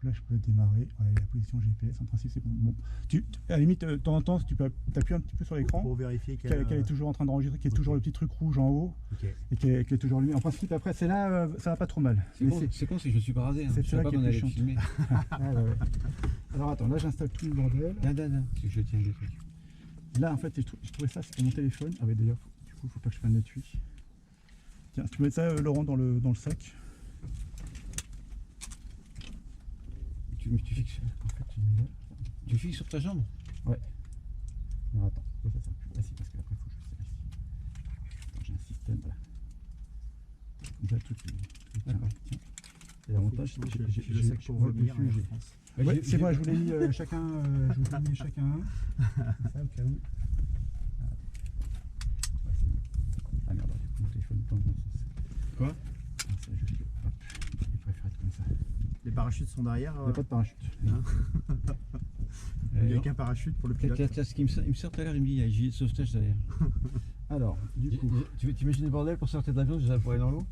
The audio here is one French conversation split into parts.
là, je peux démarrer. Ouais, la position GPS, en principe, c'est bon. Bon. À la limite, de temps en temps, si tu peux appuyer un petit peu sur l'écran pour vérifier qu'elle est toujours en train d'enregistrer, qu'il y ait toujours le petit truc rouge en haut et qu'elle est toujours allumée. En principe, après, c'est là, ça va pas trop mal. C'est con si je me suis pas rasé. Hein. C'est Je savais pas qu'on allait chiante. filmer. Ouais. Alors attends, là, j'installe tout le bordel. Là, je tiens des trucs. Là, en fait, je trouvais ça, c'est pour mon téléphone. Ah ouais, d'ailleurs, du coup, faut pas que je prenne l'étui. Tiens, tu mets ça, Laurent, dans le sac. Tu fixes. En fait, tu mets là. Tu fixes sur ta jambe? Ouais. Alors attends, ça sert plus. Ah si, parce qu'après, il faut que je serre ici. Attends, j'ai un système là. Comme ça, le truc, il tient. Tiens. Et l'avantage, c'est que j'ai le sac pour vomir, je pense. Ouais, c'est moi, je vous l'ai mis chacun un. Ça, au cas où. Ah merde, du coup, mon téléphone tombe dans ce sens. Quoi? C'est juste que, hop, il préfère être comme ça. Les parachutes sont derrière. Il n'y a pas de parachute. Il n'y a qu'un parachute pour le pilote. Ce qui me sort tout à l'heure, il me dit il y a un gilet de sauvetage derrière. Alors, du coup. Tu imagines le bordel pour sortir d'avion déjà pour aller dans l'eau?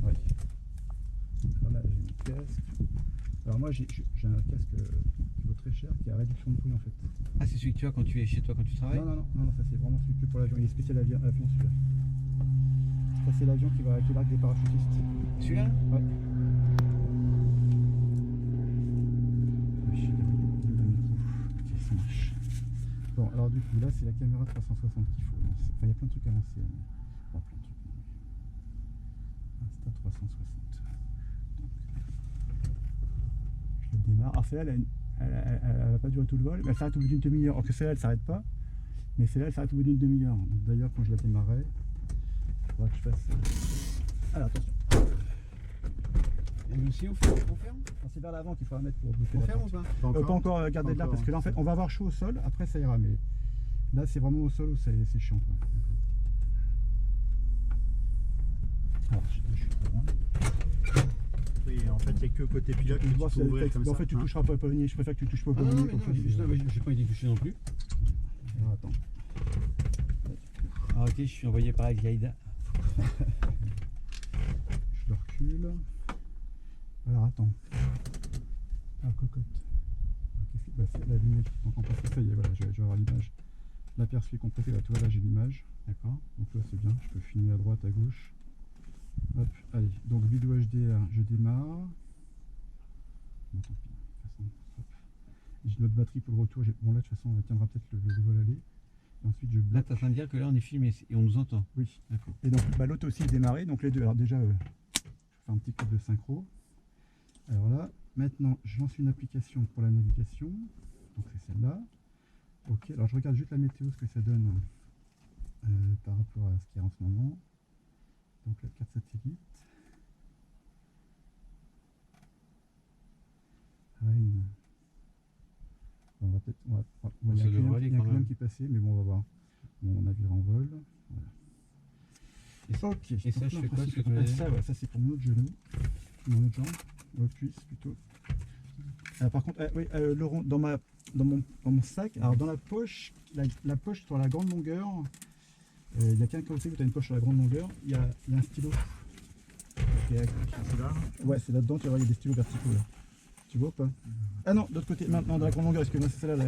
Ouais. Alors là, j'ai mon casque. Alors moi, j'ai un casque qui vaut très cher, qui a réduction de bruit en fait. Ah, c'est celui que tu as quand tu es chez toi, quand tu travailles? Non, ça c'est vraiment celui que pour l'avion. Il est spécial avion celui-là. Ça c'est l'avion qui largue des parachutistes. Celui-là? Ouais. Ok, ça marche. Bon, alors du coup, là c'est la caméra 360 qu'il faut lancer. Enfin, il y a plein de trucs à lancer. Mais... Bon, plein de trucs. Insta 360. Donc, je le démarre. Alors celle-là, elle va pas durer tout le vol, mais elle s'arrête au bout d'une demi-heure. Alors que celle-là, elle s'arrête pas. Mais celle-là, elle s'arrête au bout d'une demi-heure. D'ailleurs, quand je la démarrais, il faudra que je fasse... Alors attention. Et nous aussi, on ferme? C'est vers l'avant qu'il faudra mettre pour bloquer On la ferme ou porte. pas? Pas encore garder de l'air parce que là en fait on va avoir chaud au sol, après ça ira, mais là c'est vraiment au sol où c'est chiant quoi. Alors je suis trop loin. Oui, en fait il n'y a que côté pilote que tu peux ouvrir comme ça. En fait tu toucheras pas au pavillon, je préfère que tu touches pas au pavillon. Non, j'ai pas été touché non plus. Alors attends. Ah ok, je suis envoyé par Al-Qaïda. Je le recule. Alors attends. Ah, cocotte. Bah, c'est la lunette qui manque en place. Ça y est, voilà, je vais avoir l'image. L'aperçu est complété. Là, tu vois, là j'ai l'image. D'accord. Donc là c'est bien. Je peux filmer à droite, à gauche. Hop, allez. Donc vidéo HDR, je démarre. Bon, tant pis. De toute façon, hop. J'ai notre batterie pour le retour. Bon là de toute façon, elle tiendra peut-être le vol aller. Et ensuite je bloque. Là, tu es en train de dire que là on est filmé et on nous entend. Oui. D'accord. Et donc bah, l'autre aussi est démarré. Donc les deux. Alors déjà, je fais un petit coup de synchro. Alors là, maintenant, je lance une application pour la navigation. Donc c'est celle-là. Ok, alors je regarde juste la météo, ce que ça donne par rapport à ce qu'il y a en ce moment. Donc la carte satellite. Rennes. On va peut-être... Il y a un client qui est passé, mais bon, on va voir. Bon, on navire en vol. Voilà. Ok. Et ça, je fais quoi? Ça, c'est pour mon autre genou. Mon autre jambe. Cuisse plutôt. Par contre, oui, Laurent, dans mon sac, alors dans la poche, la poche sur la grande longueur, il y a quelqu'un aussi où tu as une poche sur la grande longueur, il y a un stylo. C'est là? Ouais, c'est là-dedans, tu vas voir, il y a des stylos verticaux là. Tu vois ou pas? Ah non, de l'autre côté, maintenant dans la grande longueur, excuse-moi, c'est celle-là.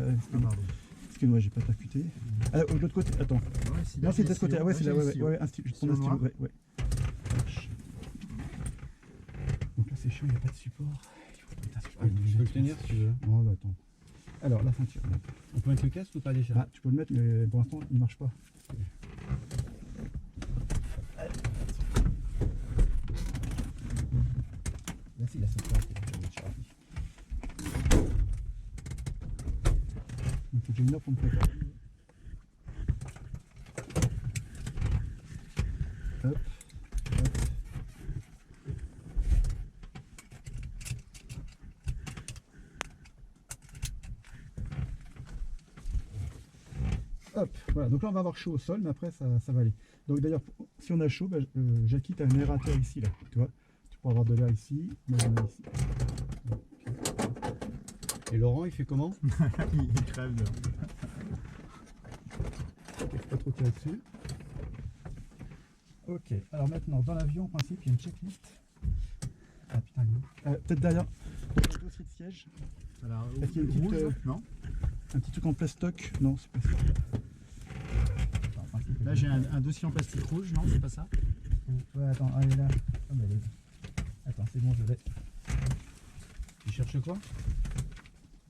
Excuse-moi, j'ai pas percuté. De l'autre côté, attends. Non, c'est de l'autre côté, ah ouais, c'est là, ouais, un stylo, je prends un stylo, ouais. Donc là, c'est chiant, il n'y a pas de support. Je peux le tenir si tu veux. Non, bah attends. Alors, la ceinture. On peut mettre le casque ou pas déjà? Ah, tu peux le mettre, mais pour l'instant, il ne marche pas. Là, si, la ceinture. Donc, j'ai une heure pour me préparer. Hop. Hop, voilà, donc là on va avoir chaud au sol, mais après ça va aller. Donc d'ailleurs, si on a chaud, bah, Jackie, tu as un aérateur ici, là, tu vois. Tu pourras avoir de l'air ici, mais on a ici. Et Laurent, il fait comment? Il crève. Ok, faut pas trop tirer dessus. Ok, alors maintenant, dans l'avion, en principe, il y a une checklist. Ah putain, il est où? Peut-être derrière. siège. Alors, Est-ce qu'il y a une petite, rouge, non? Un petit truc en plastoc? Non, c'est pas ça. Là j'ai un dossier en plastique rouge, non c'est pas ça? Ouais, attends, elle est là. Ah, bah, elle est... Attends, c'est bon, je l'ai. Tu cherches quoi?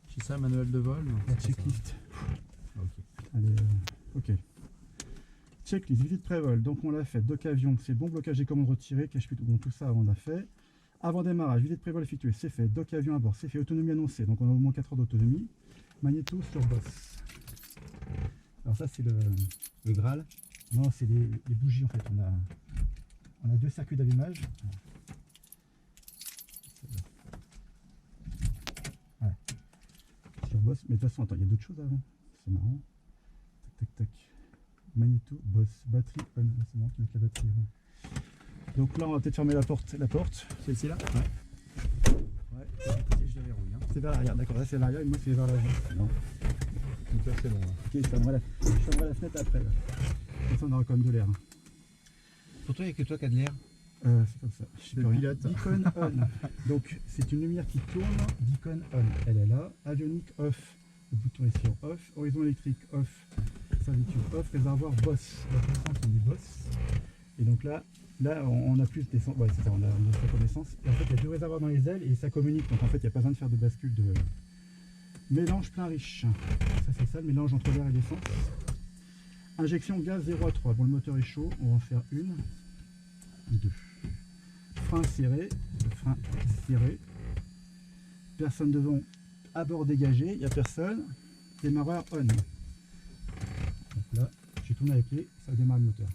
C'est ça, manuel de vol? Non, La c'est pas ça. checklist. Ok. Allez, ok. Checklist, visite pré-vol. Donc on l'a fait. Dock avion, c'est bon. Blocage des commandes retirées. Cache plutôt. Bon, tout ça, on l'a fait. Avant démarrage, visite pré-vol effectuée, c'est fait. Dock avion à bord, c'est fait. Autonomie annoncée. Donc on a au moins 4 heures d'autonomie. Magnéto sur boss. Alors ça, c'est Le Graal? Non, c'est les bougies en fait. On a 2 circuits d'allumage. Ouais. Sur boss, mais de toute façon, attends, il y a d'autres choses avant. C'est marrant. Tac, tac, tac. Magnéto, boss, batterie, on. C'est marrant qu'ils mettent la batterie avant. Donc là, on va peut-être fermer la porte. Celle-ci là? Ouais. Ouais. Je la verrouille. Hein. C'est vers l'arrière, d'accord. Là, c'est l'arrière et moi, c'est vers l'avant. Non. Donc là c'est bon. Là. Ok, je fermerai la fenêtre après. Là. Comme ça, on aura quand même de l'air. Pour toi, il n'y a que toi qui a de l'air? C'est comme ça. Je sais C'est plus le rien. pilote. Beacon on. Donc c'est une lumière qui tourne. Beacon on. Elle est là. Avionique off. Le bouton est sur off. Horizon électrique off. Servitude off. Réservoir boss. La connaissance on est boss. Et donc là on a plus d'essence. Ouais c'est ça. On a sa connaissance. Et en fait il y a 2 réservoirs dans les ailes et ça communique. Donc en fait il n'y a pas besoin de faire de bascule de mélange plein riche. Ça c'est ça le mélange entre l'air et l'essence. Injection gaz 0 à 3. Bon le moteur est chaud. On va en faire 1, 2. Frein serré, le frein serré. Personne devant, à bord dégagé, il n'y a personne. Démarreur on. Donc là, je tourne avec les, ça démarre le moteur.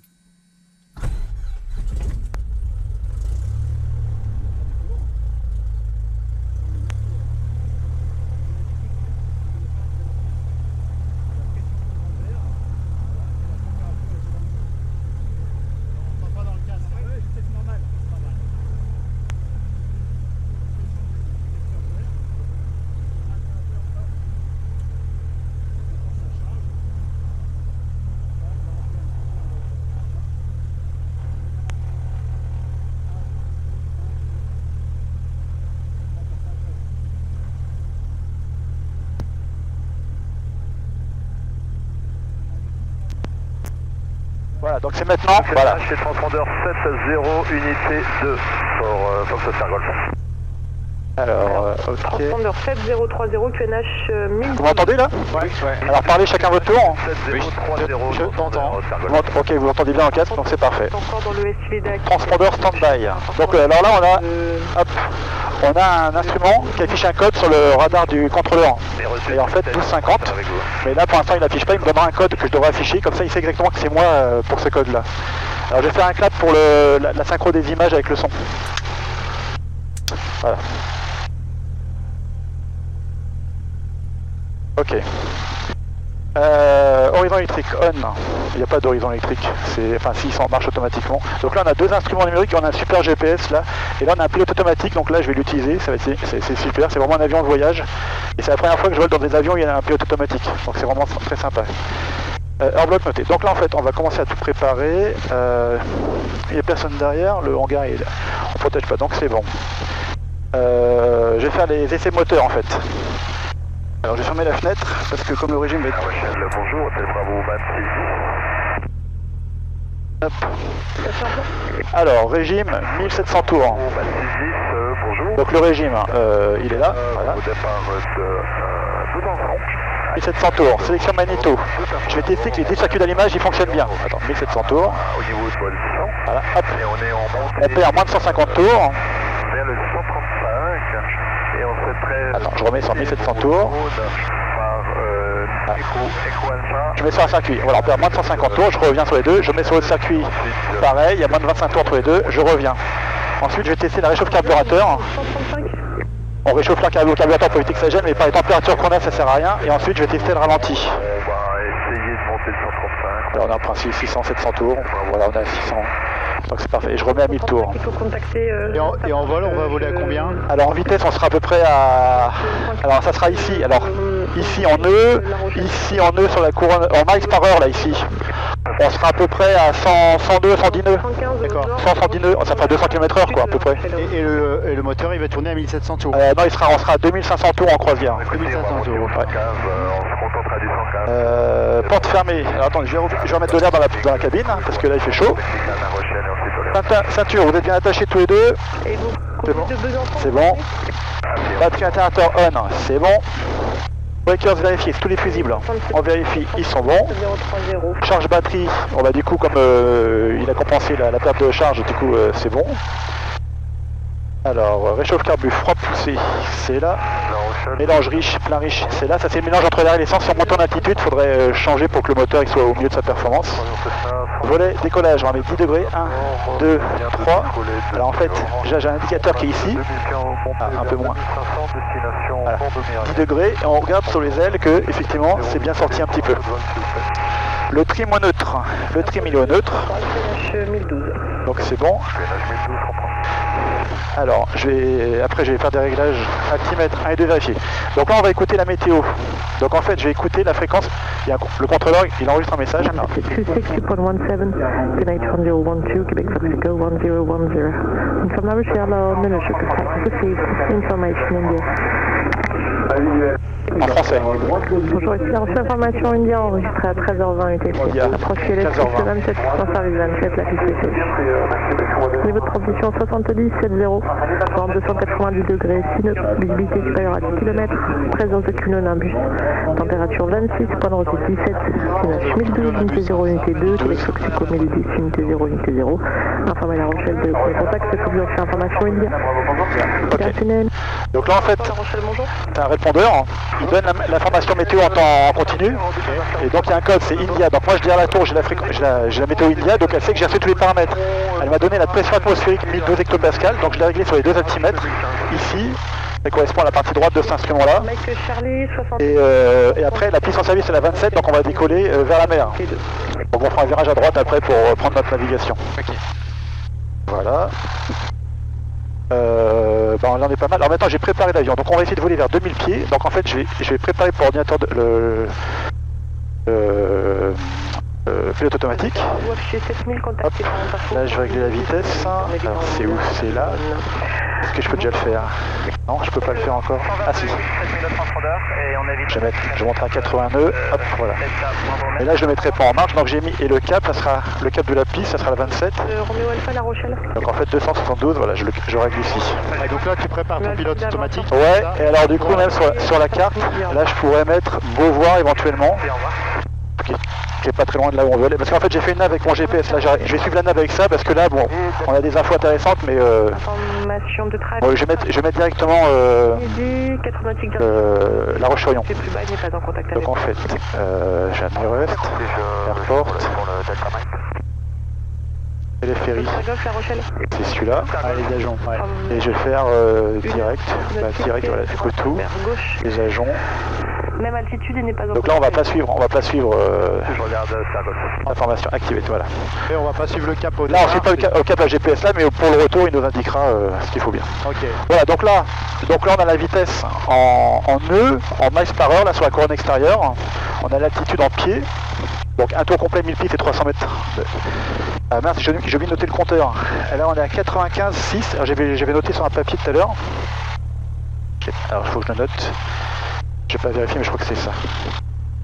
Voilà, donc c'est maintenant, voilà. C'est transpondeur 70 unité 2 pour Fox Oscar Golf. Alors, ok. Transpondeur 7030 QNH 1000. Vous m'entendez là? Ouais. Alors parlez chacun votre tour. 7030 Je t'entends. Ok, vous m'entendez bien en casque, donc c'est parfait. Encore dans le SUV d'accueil. Transpondeur stand-by. Donc alors là on a un instrument qui affiche un code sur le radar du contrôleur. Et en fait 1250. Mais là pour l'instant il n'affiche pas, il me donnera un code que je devrais afficher, comme ça il sait exactement que c'est moi pour ce code là. Alors je vais faire un clap pour la synchro des images avec le son. Voilà. Ok. Horizon électrique on, il n'y a pas d'horizon électrique, enfin si, ça marche automatiquement. Donc là on a 2 instruments numériques, on a un super GPS là, et là on a un pilote automatique, donc là je vais l'utiliser, c'est super, c'est vraiment un avion de voyage, et c'est la première fois que je vole dans des avions où il y a un pilote automatique, donc c'est vraiment très sympa. Hors bloc noté, donc là en fait on va commencer à tout préparer, il n'y a personne derrière, le hangar est là, on ne protège pas, donc c'est bon. Je vais faire les essais moteurs en fait. Alors je vais fermer la fenêtre parce que comme le régime va être... Bonjour, hôtel Bravo 2610. Hop. Alors régime 1700 tours. 2610, bonjour. Donc le régime il est là. Voilà. Au départ de Besançon. 1700 tours, sélection magnéto. Je vais tester que les 10 circuits d'allumage ils fonctionnent bien. Attends, 1700 tours. Au niveau de position. Voilà, hop. Et on est en montée. On perd moins de 150 tours. Vers le 135. Et on fait très... Attends, je remets sur 1700 tours. Par Echo Alpha. Je mets sur un circuit, voilà, on perd moins de 150 tours, je reviens sur les deux, je mets sur l'autre circuit, pareil, il y a moins de 25 tours entre les deux, je reviens. Ensuite je vais tester la réchauffe carburateur. 135. On réchauffe le carburateur pour éviter que ça gêne, mais par les températures qu'on a ça sert à rien. Et ensuite je vais tester le ralenti. On va essayer de monter le 135. Alors on a en principe 600-700 tours, voilà on a 600, donc c'est parfait, et je remets à 1000 tours. Il faut contacter. Et en vol, on va voler à combien? Alors en vitesse on sera à peu près à... Alors ça sera ici, alors ici en nœud, ici en nœud sur la couronne, en miles par heure là ici. On sera à peu près à 100, 102, 110 nœuds. 115, D'accord. 170 nœuds, ça fera 200 km/h quoi à peu près. Et le moteur il va tourner à 1700 tours. Non, on sera à 2500 tours en croisière. 2500 tours. Ouais. On se contentera du 115. Porte fermée. Alors attends, je vais remettre de l'air dans la cabine parce que là il fait chaud. La Rochelle et ensuite on Ceinture, vous êtes bien attachés tous les deux. Et vous, C'est bon. de Besançon? C'est bon. Batterie alternateur on, c'est bon. Breakers vérifiés, tous les fusibles. On vérifie, ils sont bons. 030. Charge batterie, on va du coup comme il a compensé la perte de charge, du coup c'est bon. Alors réchauffe carbu, froid poussé, c'est là. Mélange riche, plein riche, c'est là. Ça c'est le mélange entre l'air et l'essence. Si on monte en altitude, il faudrait changer pour que le moteur il soit au milieu de sa performance. Volet décollage, on va mettre 10 degrés, 1, 2, 3. Alors en fait, j'ai un indicateur qui est ici. Ah, un peu moins. Voilà. 10 degrés et on regarde sur les ailes que effectivement c'est bien sorti un petit peu. Le trim au neutre. Le trim il est au neutre. PNH 1012. Donc c'est bon. Alors après je vais faire des réglages altimètre 1 et 2 vérifier. Donc là on va écouter la météo. Donc en fait je vais écouter la fréquence. Le contrôleur il enregistre un message. Alors, 260.17, Goodnight 1012, Quebec Fox Echo 1010. Inform La Rochelle, Minister Received Information India. en français. Bonjour, ici La Rochelle Information India enregistrée à 13h20 UTC. India. Approchez les 27, sans service 27, la piste est sèche. Niveau de transmission 70, 70, vent 290 degrés, 6 nœuds, visibilité supérieure à 10 km, présence de cumulonimbus. Température 26, point de recette 17, PNH 1012, unité 0, unité 2, Québec Foxico 1010, unité 0, unité 0. Informez La Rochelle de premier contact, c'est toujours chez Information India. Opérationnel. Donc là en fait, La Rochelle, bonjour. c'est un répondeur, il donne l'information météo en temps continu, et donc il y a un code, c'est India. Donc moi je dis à la tour, j'ai la météo India, donc elle sait que j'ai reçu tous les paramètres. Elle m'a donné la pression atmosphérique 1012 hectopascal, donc je l'ai réglé sur les deux altimètres, ici, ça correspond à la partie droite de cet instrument-là. Mike Charlie, 60. Et après la piste en service c'est la 27, donc on va décoller vers la mer. Donc on fera un virage à droite après pour prendre notre navigation. Voilà. Là on est pas mal. Alors maintenant j'ai préparé l'avion, donc on va essayer de voler vers 2000 pieds. Donc en fait je vais préparer pour l'ordinateur le pilote automatique. Hop. Là je vais régler la vitesse. Alors c'est où? C'est là. Est-ce que je peux déjà le faire? Non, je peux pas le faire encore. Ah si. Je vais monter à 80 nœuds. Hop, voilà. Et là je le mettrai pas en marche, donc j'ai mis, et le cap, ça sera le cap de la piste, ça sera la 27. Roméo Alpha, La Rochelle. Donc en fait 272, voilà, je règle ici. Et donc là tu prépares ton pilote automatique. Ouais, et alors du coup même sur la carte, là je pourrais mettre Beauvoir éventuellement. Qui est pas très loin de là où on veut aller. Parce qu'en fait j'ai fait une nav avec mon GPS, là je vais suivre la nav avec ça parce que là bon, on a des infos intéressantes mais Information de trafic. je vais mettre directement La Roche-sur-Yon. C'est plus bas, il n'est pas en contact avec. Donc en fait, j'ai un Nord-Est, Airport, téléphérique, La Rochelle. c'est celui-là, les agents. Et je vais faire direct, voilà, du coup tout, Vers gauche. les agents. Même altitude, il n'est pas en Donc là on va pas suivre, Je regarde ça. l'information activée, voilà. Et on va pas suivre le cap au Là on départ. suit pas au cap la GPS là, mais pour le retour il nous indiquera ce qu'il faut bien. Ok. Voilà, donc là on a la vitesse en nœuds, en miles par heure, là sur la couronne extérieure. On a l'altitude en pieds. Donc un tour complet 1000 pieds c'est 300 mètres. Ah mince, j'ai oublié de noter le compteur. Et là on est à 95,6. Alors j'avais noté sur un papier tout à l'heure. Ok, alors il faut que je le note. Je vais pas vérifier mais je crois que c'est ça.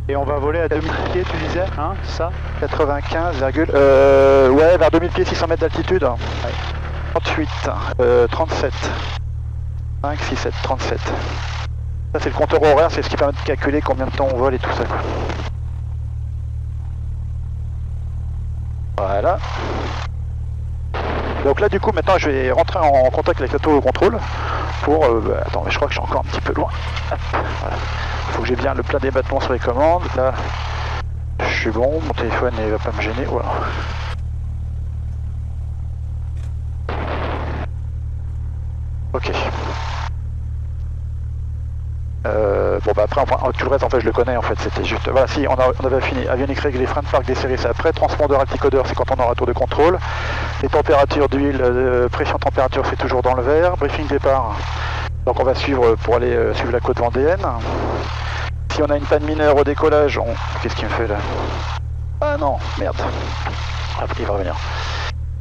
Et on va voler à 2000 pieds, tu disais, hein, ça? 95, ouais, vers 2000 pieds, 600 mètres d'altitude. Ouais. 38, 37, 5, 6, 7, 37. Ça c'est le compteur horaire, c'est ce qui permet de calculer combien de temps on vole et tout ça, quoi. Voilà. Donc là du coup maintenant je vais rentrer en contact avec l'auto-contrôle pour... attends, mais je crois que je suis encore un petit peu loin. Hop, voilà. Il faut que j'ai bien le plein débattement sur les commandes. Là, je suis bon, mon téléphone ne va pas me gêner. Voilà. Ok. Bon bah après tout le reste en fait je le connais en fait, c'était juste, voilà, si on avait fini, avionique réglé, frein de parc desserré c'est après, transpondeur alticodeur c'est quand on aura tour de contrôle, les températures d'huile, pression température c'est toujours dans le vert, briefing départ, donc on va suivre pour aller suivre la côte vendéenne. Si on a une panne mineure au décollage, qu'est-ce qu'il me fait là? Ah non, merde, ah, il va revenir.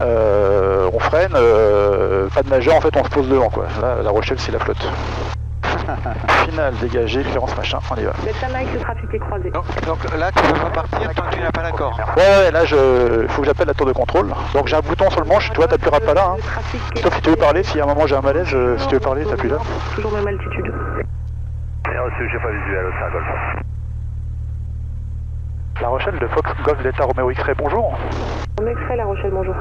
On freine, pas de nageur, en fait on se pose devant quoi. Là, La Rochelle c'est la flotte. Finale, dégagé, clearance machin, on y va. Delta Mike, le trafic est croisé. Donc là, tu peux pas partir tant que tu n'as pas l'accord. Ouais, là faut que j'appelle la tour de contrôle. Donc j'ai un bouton sur le manche, toi t'appuieras pas là. Hein. Sauf si tu veux parler, si à un moment j'ai un malaise, si tu veux parler, t'appuies là. Toujours même altitude. Bien reçu, j'ai pas visuel, Oscar Golf. La Rochelle de Fox Golf Delta Romeo X-Ray, bonjour. Romeo X-Ray, La Rochelle, bonjour.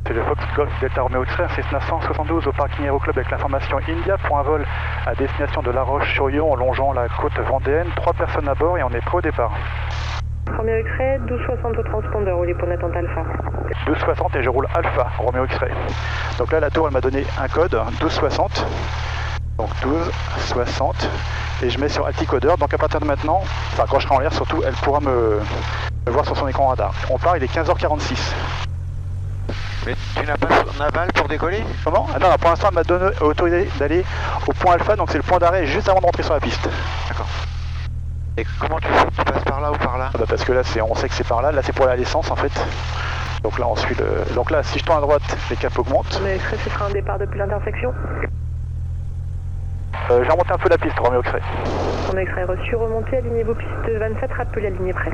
C'est le Fox Golf Delta Romeo X-Ray, c'est 972 au parking Aéroclub avec l'information India pour un vol à destination de La Roche-sur-Yon en longeant la côte vendéenne. 3 personnes à bord et on est prêt au départ. Romeo X-Ray, 1260 au transpondeur, roulez pour l'attente alpha. 1260 et je roule alpha, Romeo X-Ray. Donc là la tour elle m'a donné un code, 1260. Donc 1260 et je mets sur alticodeur. Donc à partir de maintenant, enfin quand je serai en l'air surtout, elle pourra me voir sur son écran radar. On part, il est 15h46. Mais tu n'as pas son aval pour décoller? Comment? Ah non, pour l'instant elle m'a donné autorisé d'aller au point alpha, donc c'est le point d'arrêt juste avant de rentrer sur la piste. D'accord. Et comment tu fais? Tu passes par là ou par là? Ah bah parce que là on sait que c'est par là, là c'est pour aller à l'essence en fait. Donc là on suit le. Donc là si je tourne à droite, les caps augmentent. Romeo X-Ray, ce sera un départ depuis l'intersection. J'ai remonté un peu la piste, Romeo X-Ray. Romeo X-Ray reçu, remontez, alignez vos pistes 27, rappelez aligné près.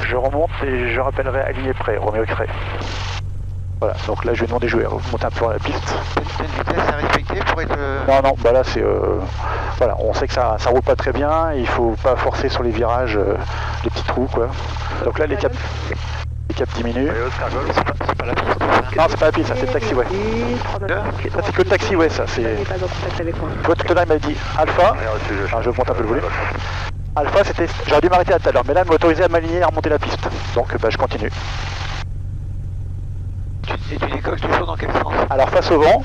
Je remonte et je rappellerai aligné près, Romeo X-Ray. Voilà, donc là je vais demander de jouer, remonter un peu la piste. T'as une vitesse à respecter pour être... Non, bah là c'est... voilà, on sait que ça roule pas très bien, il faut pas forcer sur les virages, les petits trous quoi. Donc là les caps diminuent. C'est pas la piste. Non, c'est pas la piste, ça c'est le taxiway. Ça c'est que le taxiway ça, c'est... Il n'est pas en contact avec moi. Tu vois, tout à l'heure il m'a dit Alpha, alors je monte un peu le volume. Alpha c'était... J'aurais dû m'arrêter là tout à l'heure, mais là il m'a autorisé à m'aligner et à remonter la piste. Donc bah je continue. Et tu décolles toujours dans quel sens? Alors face au vent,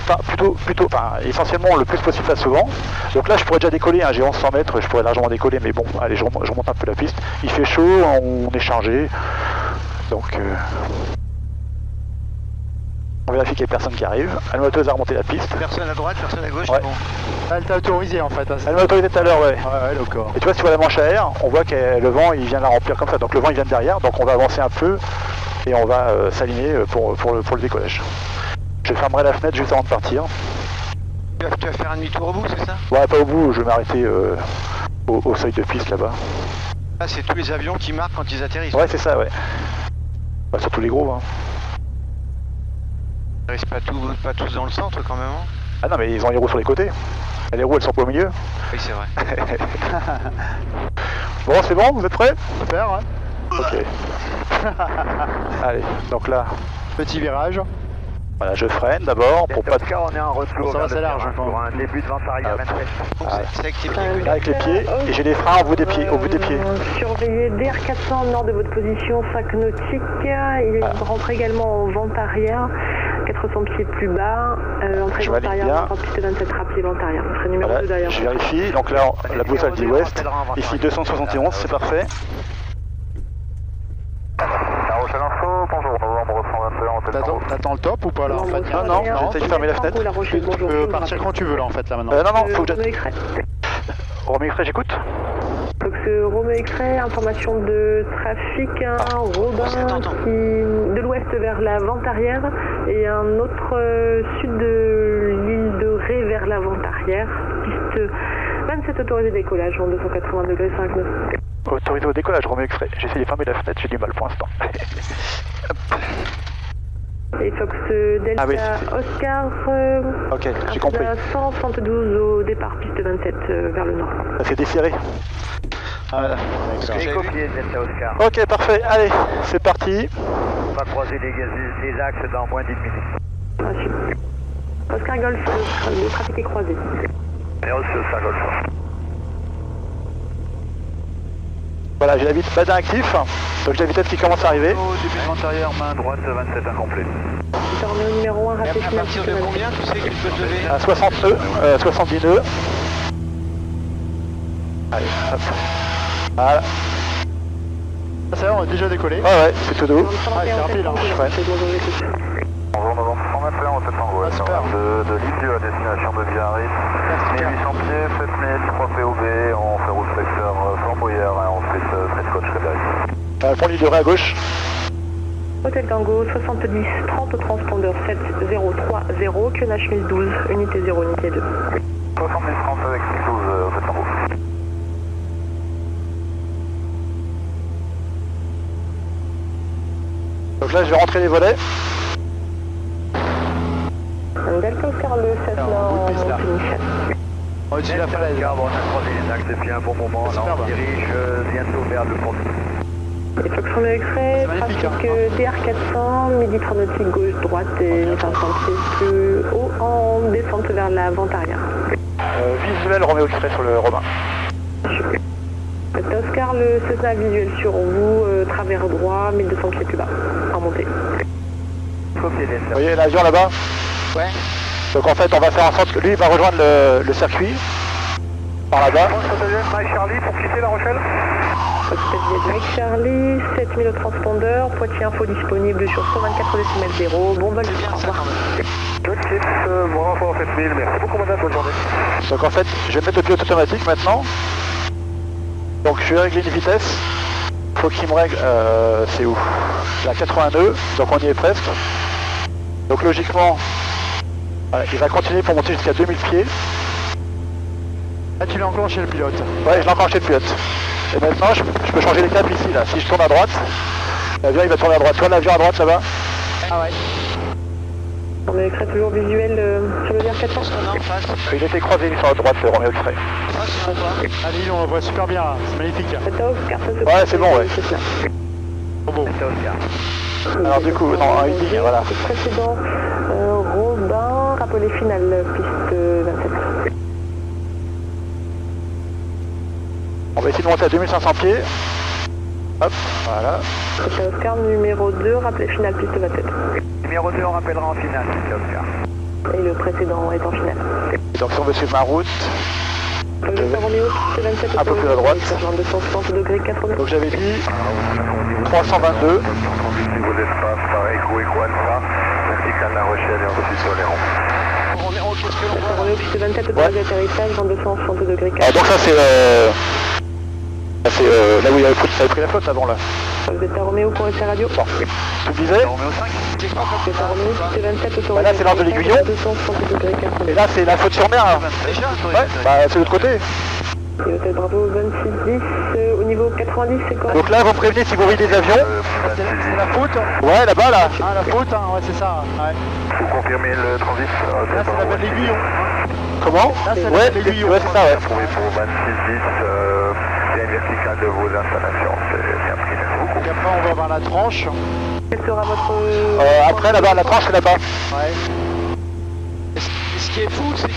enfin essentiellement le plus possible face au vent. Donc là je pourrais déjà décoller, hein, j'ai 1100 mètres, je pourrais largement décoller, mais bon, allez je remonte un peu la piste. Il fait chaud, on est chargé, donc on vérifie qu'il n'y ait personne qui arrive. Elle m'a autorisé à remonter la piste. Personne à droite, personne à gauche, Ouais. c'est bon. Elle t'a autorisé en fait. Hein, Elle m'a autorisé tout à l'heure, ouais. Ouais, d'accord. Et tu vois, si tu vois la manche à air, on voit que le vent il vient la remplir comme ça. Donc le vent il vient de derrière, donc on va avancer un peu et on va s'aligner pour le décollage. Je fermerai la fenêtre juste avant de partir. Tu vas faire un demi-tour au bout, c'est ça? Ouais, pas au bout, je vais m'arrêter au seuil de piste là-bas. Ah, c'est tous les avions qui marquent quand ils atterrissent. Ouais, c'est ça, ouais. Bah, surtout les gros, hein. Ils restent pas tous dans le centre quand même, hein? Ah non, mais ils ont les roues sur les côtés. Et les roues, elles sont pas au milieu. Oui, c'est vrai. Bon, c'est bon, vous êtes prêts? Super, hein. Ok. Allez, donc là, Petit virage. voilà, je freine d'abord pour pas... On est en retour. Ça va, c'est large, pour un début de vent arrière Hop. 27. Donc c'est avec tes pieds. Avec les pieds, et j'ai les freins au bout des pieds. Surveillez DR400 nord de votre position 5 nautique. Il rentre également en vente arrière, 400 pieds plus bas. Entrée Je vente valide arrière, bien. piste 27, rappelez vente arrière. Entrée numéro Voilà, 2 derrière. je vérifie. Donc là, la boussole dit ouest. Ici 271, c'est parfait. La Rochelle Info, bonjour, novembre 121, T'attends le top ou pas là en fait? Non, j'essaie de fermer la fenêtre. La Rochelle, Tu bonjour. peux partir quand tu veux là en fait là maintenant. Non, faut que Romeo j'attende. X-Ray. Romeo X-Ray, j'écoute. Donc ce Romeo X-Ray, information de trafic, un Robin qui de l'ouest vers la vente arrière et un autre sud de l'île de Ré vers la vente arrière. Piste 27 autorisé décollage, vent 280 degrés 5 nœuds. Autorisé au décollage, Romeo X-Ray. J'essaie de fermer la fenêtre, j'ai du mal pour l'instant. Et Fox Delta Ah oui, Oscar, Ok, j'ai compris. 172 au départ, piste 27 vers le nord. Ça s'est desserré. Voilà. Et copié, Delta Oscar. Ok, parfait. Allez, c'est parti. On va croiser les axes dans moins d'1 minute. Reçu. Oscar Golf, le trafic est croisé. Et reçu Oscar Golf. Voilà, j'ai la vitesse badin actif. Donc j'ai la vitesse qui commence à arriver. Au début de vent arrière, main droite 27 incomplet. Tornado numéro 1, À rafraîchissement partir de combien tu sais que tu peux te lever? À 60 nœuds, 70 nœuds. Allez, hop. Voilà. Ça va, on a déjà décollé. Ouais, c'est tout doux. c'est rapide, hein. Bonjour, novembre 121, on s'est en Ah, super. de Lisieux à destination de Biarritz. 1800 pieds, 7000, 3 POB, on fait route secteur Fort Boyard et ensuite Scotch Réberry. Pont ligne de Ré à gauche. Hôtel Tango 70 30 transpondeur 7030, QNH 1012, unité 0, unité 2. 70 30 avec 1012, Hôtel Tango. Donc là, je vais rentrer les volets. Delta Oscar le 7 là en initial. Au-dessus de la falaise. Bon, on a croisé les axes depuis un bon moment. Là, on dirige bientôt vers le pont. Et Fox Romeo Express, magnifique, trafic DR400, midi nautique gauche-droite et 1500 pieds plus haut en descente vers la vente arrière. Visuel Romeo Express sur le Romain. Delta Oscar le 16 visuel sur vous, travers droit, 1200 pieds plus bas, en montée. Vous voyez l'avion là-bas? Ouais. Donc en fait, on va faire en sorte que lui il va rejoindre le circuit par là-bas. Mike Charlie pour quitter La Rochelle. Mike Charlie, 7000 au transpondeur, Poitiers info disponible sur 124 décimètres 0, bon vol, C'est bien ça quand même. Good tips, bon renfort 7000, merci beaucoup madame, bonne journée. Donc en fait, je vais mettre le pilote automatique maintenant. Donc je vais régler une vitesse. Faut qu'il me règle, c'est où? La 82, donc on y est presque. Donc logiquement, il va continuer pour monter jusqu'à 2000 pieds. Là, tu l'as enclenché le pilote. Ouais, je l'ai enclenché le pilote. Et maintenant, je peux changer les caps ici, là. Si je tourne à droite, l'avion il va tourner à droite. Tu vois l'avion à droite là-bas? Ah ouais. On est toujours visuel sur le DR400. On est en face. Il était croisé lui, sur la droite, le Romeo Express. En face, on voit. Allez, on le voit super bien, c'est magnifique. Delta Oscar, ça se Ouais, c'est bon, ouais. C'est cela. Trop beau. Alors du coup, non, une ligne, voilà. Précédent, Robin, rappelé final, piste 27. On va essayer de monter à 2500 pieds. Hop, voilà. Delta Oscar numéro 2, rappelé final, piste 27. Numéro 2, on rappellera en finale, c'est Oscar. Et le précédent est en finale. Et donc si on veut suivre ma route, Delta Romeo, piste 27. Un peu plus à droite. Genre 260 degrés 80. donc j'avais dit 322. Niveau d'espace par Echo Alpha, vertical La Rochelle et ensuite sur les ronds. Qu'est-ce que l'on Delta voit? Romeo, piste 27, autorisé d'atterrissage, genre 260 degrés Ah, 80. donc ça c'est là où il y avait pris la flotte avant là. Delta Romeo pour essai radio. Bon. Tu me disais? Roméo 5. C'est quoi comme Delta Romeo, piste 27, autorisé Bah là, c'est l'heure de l'aiguillon. 260 degrés 80. Et là c'est la faute sur mer. Hein. déjà? Ouais, bah c'est de l'autre côté. Et Hôtel Bravo 2610, au niveau 90, c'est quoi? Donc là vous me prévenez si vous voyez des avions. C'est la faute? Ouais là-bas là. Ah, la faute, hein, ouais, c'est ça. Ouais. Vous confirmez le transit? Là, c'est la belle aiguillon. Comment? Là, c'est Ouais, la l'aiguillon. ouais c'est ça ouais. Approuvé pour 2610, il y a une verticale de vos installations, c'est bien pris, merci beaucoup. Et après, on va voir la tranche. Quel sera votre... Après là-bas, la tranche c'est là-bas. Ouais. Ce qui est fou, c'est que.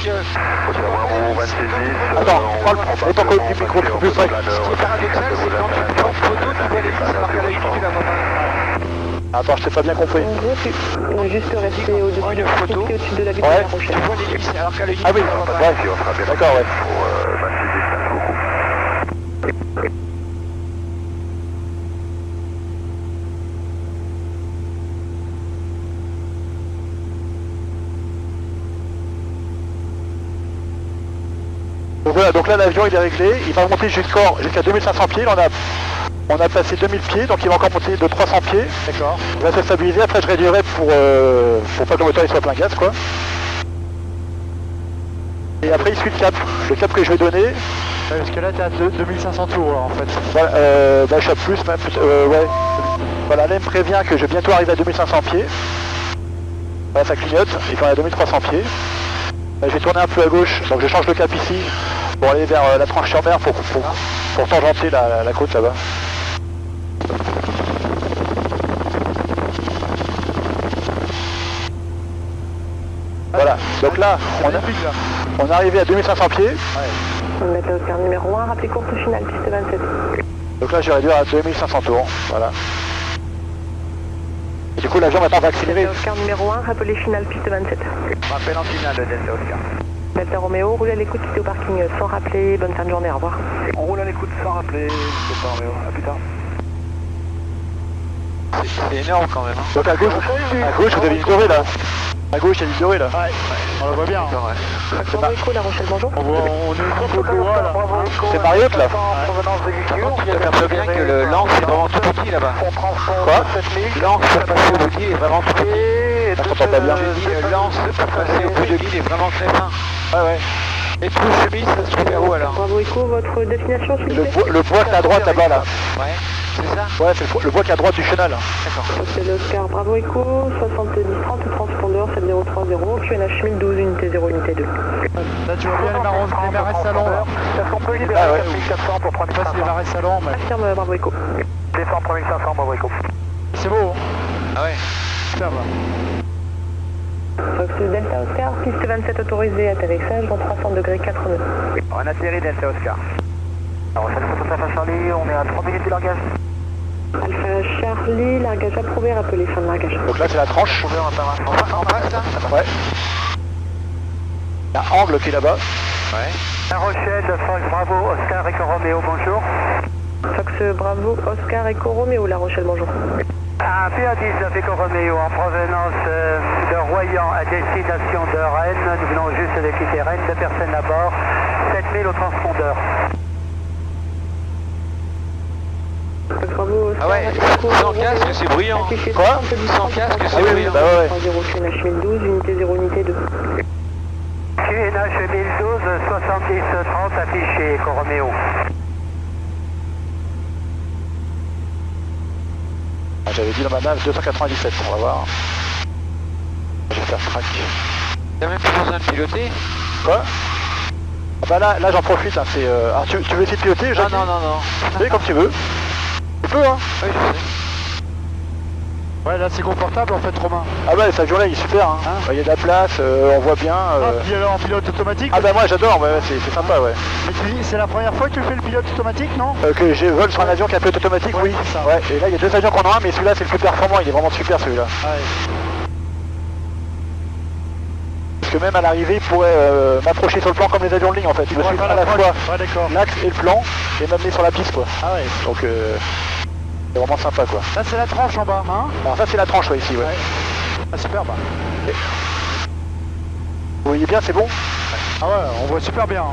Faut savoir où 2610, Attends, prends mets ton micro plus près. Ce qui est paradoxal, c'est quand tu prends une photo, tu vois les listes, alors qu'à l'œil nu, tu la vois pas. Attends, je t'ai pas bien compris. En gros, tu juste rester au-dessus Prends de une photo. au-dessus de la ville Ouais. de La Rochelle. Tu vois les listes, alors qu'à l'œil nu, Ah oui, tu la vois pas. ouais. on sera bien D'accord, ouais. pour 2610, merci beaucoup. Donc voilà, donc là l'avion il est réglé, il va monter jusqu'à 2500 pieds, là, on a passé 2000 pieds, donc il va encore monter de 300 pieds. D'accord. Il va se stabiliser, après je réduirai pour pas que le moteur il soit plein gaz quoi. Et après il suit le cap que je vais donner. Ouais, parce que là, t'es à 2500 tours, là, en fait. Voilà, bah je suis à plus, même, ouais. Voilà, là il me prévient que je vais bientôt arriver à 2500 pieds. Voilà, ça clignote, il faut aller à 2300 pieds. Là, je vais tourner un peu à gauche, donc je change le cap ici pour aller vers la tranche sur mer pour tangenter la côte là-bas. Voilà, donc là, on est arrivé à 2500 pieds. On va mettre Oscar numéro 1, rappelé course finale, piste 27. Donc là, je vais réduire à 2500 tours. Voilà. Et du coup, l'avion maintenant va accélérer. Delta Oscar numéro 1, rappelé finale, piste 27. Rappel en finale de Delta Oscar. Delta Romeo, roule à l'écoute, quittez au parking sans rappeler. Bonne fin de journée, au revoir. On roule à l'écoute sans rappeler, Delta Romeo, à plus tard. C'est énorme quand même. Hein. Donc à gauche, vous avez une dorée là. À gauche, il y a l'île de Ré là. Ouais, on la voit bien. D'accord, ouais. Bravo Echo, La Rochelle, bonjour. On est au niveau de l'eau là. C'est Mariotte là. Par contre, tu t'aperçois bien que le lance est vraiment tout petit là-bas. Quoi? Lance pour passer au bout de l'île est vraiment tout petit. Je t'entends pas bien. J'ai dit lance pour passer au bout de l'île est vraiment très fin. Ouais, ouais. Et tout chemise, ça se trouve vers où alors? Bravo Echo, votre destination s'il vous plaît. Le bois qui est à droite là-bas là. Ouais, c'est ça? Ouais, c'est le bois qui est à droite du chenal. D'accord. C'est l'Oscar Bravo Echo, 70 30, transpondeur 7030, QNH 1012, unité 0, unité 2. Là, tu vois bien les marais salons là. Est-ce qu'on peut libérer Ah ouais. 4400 pour Je sais pas si les 3500? marais salons, mais Affirme Bravo Echo. Descends 3500, bravo Echo. c'est beau. Ah ouais. Superbe. Fox Delta Oscar, piste 27 autorisée, atterrissage dans 300 degrés 4 nœuds. On atterrit Delta Oscar. Alors, salut Photo Alpha Charlie, on est à 3 minutes du largage. Alpha Charlie, largage approuvé, rappelez fin de largage. Donc là, c'est la tranche. En face là? Ouais. Il y a Angle qui est là-bas. Ouais. La Rochelle, Fox Bravo, Oscar Echo Romeo, bonjour. Fox Bravo, Oscar Echo Romeo, La Rochelle, bonjour. Un PA-19 Echo Romeo en provenance de Royan à destination de Rennes. Nous venons juste de quitter Rennes, 2 personnes à bord, 7000 au transpondeur. Fox Bravo, Oscar Ah ouais, Echo sans Romeo. casque, c'est bruyant. Affiché Quoi 70 Sans casque, c'est Ah oui, bruyant. bah ouais. 0 QNH 1012, unité 0, unité 2. QNH 1012, 70 30 affiché Echo Romeo. Ah, j'avais dit dans ma nave 297, on va voir. Je vais faire crack. T'as même plus besoin de piloter? Quoi? Ah bah là j'en profite, hein, c'est... Alors tu veux essayer de piloter, Non, Jacques? non, non, non. Oui, comme tu veux. Tu peux, hein? Oui, je sais. Ouais, là c'est confortable en fait, Romain. Ah bah cet avion-là, il est super, hein. Hein? Il y a de la place, on voit bien. Puis alors en pilote automatique. Ah bah moi j'adore, ouais, c'est sympa, ouais. Mais c'est la première fois que tu fais le pilote automatique, non? Que je vole sur un avion qui a pilote automatique, Ouais, oui. c'est ça. Ouais, et là il y a 2 avions qu'on a un, mais celui-là c'est le plus performant, il est vraiment super celui-là. Ouais. Parce que même à l'arrivée, il pourrait m'approcher sur le plan comme les avions de ligne en fait. Il me suit à la fois Ouais, d'accord. l'axe et le plan, et m'amener sur la piste quoi. Ah ouais. Donc c'est vraiment sympa quoi. Là c'est la tranche en bas, hein? Alors ça c'est la tranche ouais, ici, ouais. Ouais. Ah superbe. Vous voyez bien, c'est bon? Ah ouais, on voit super bien.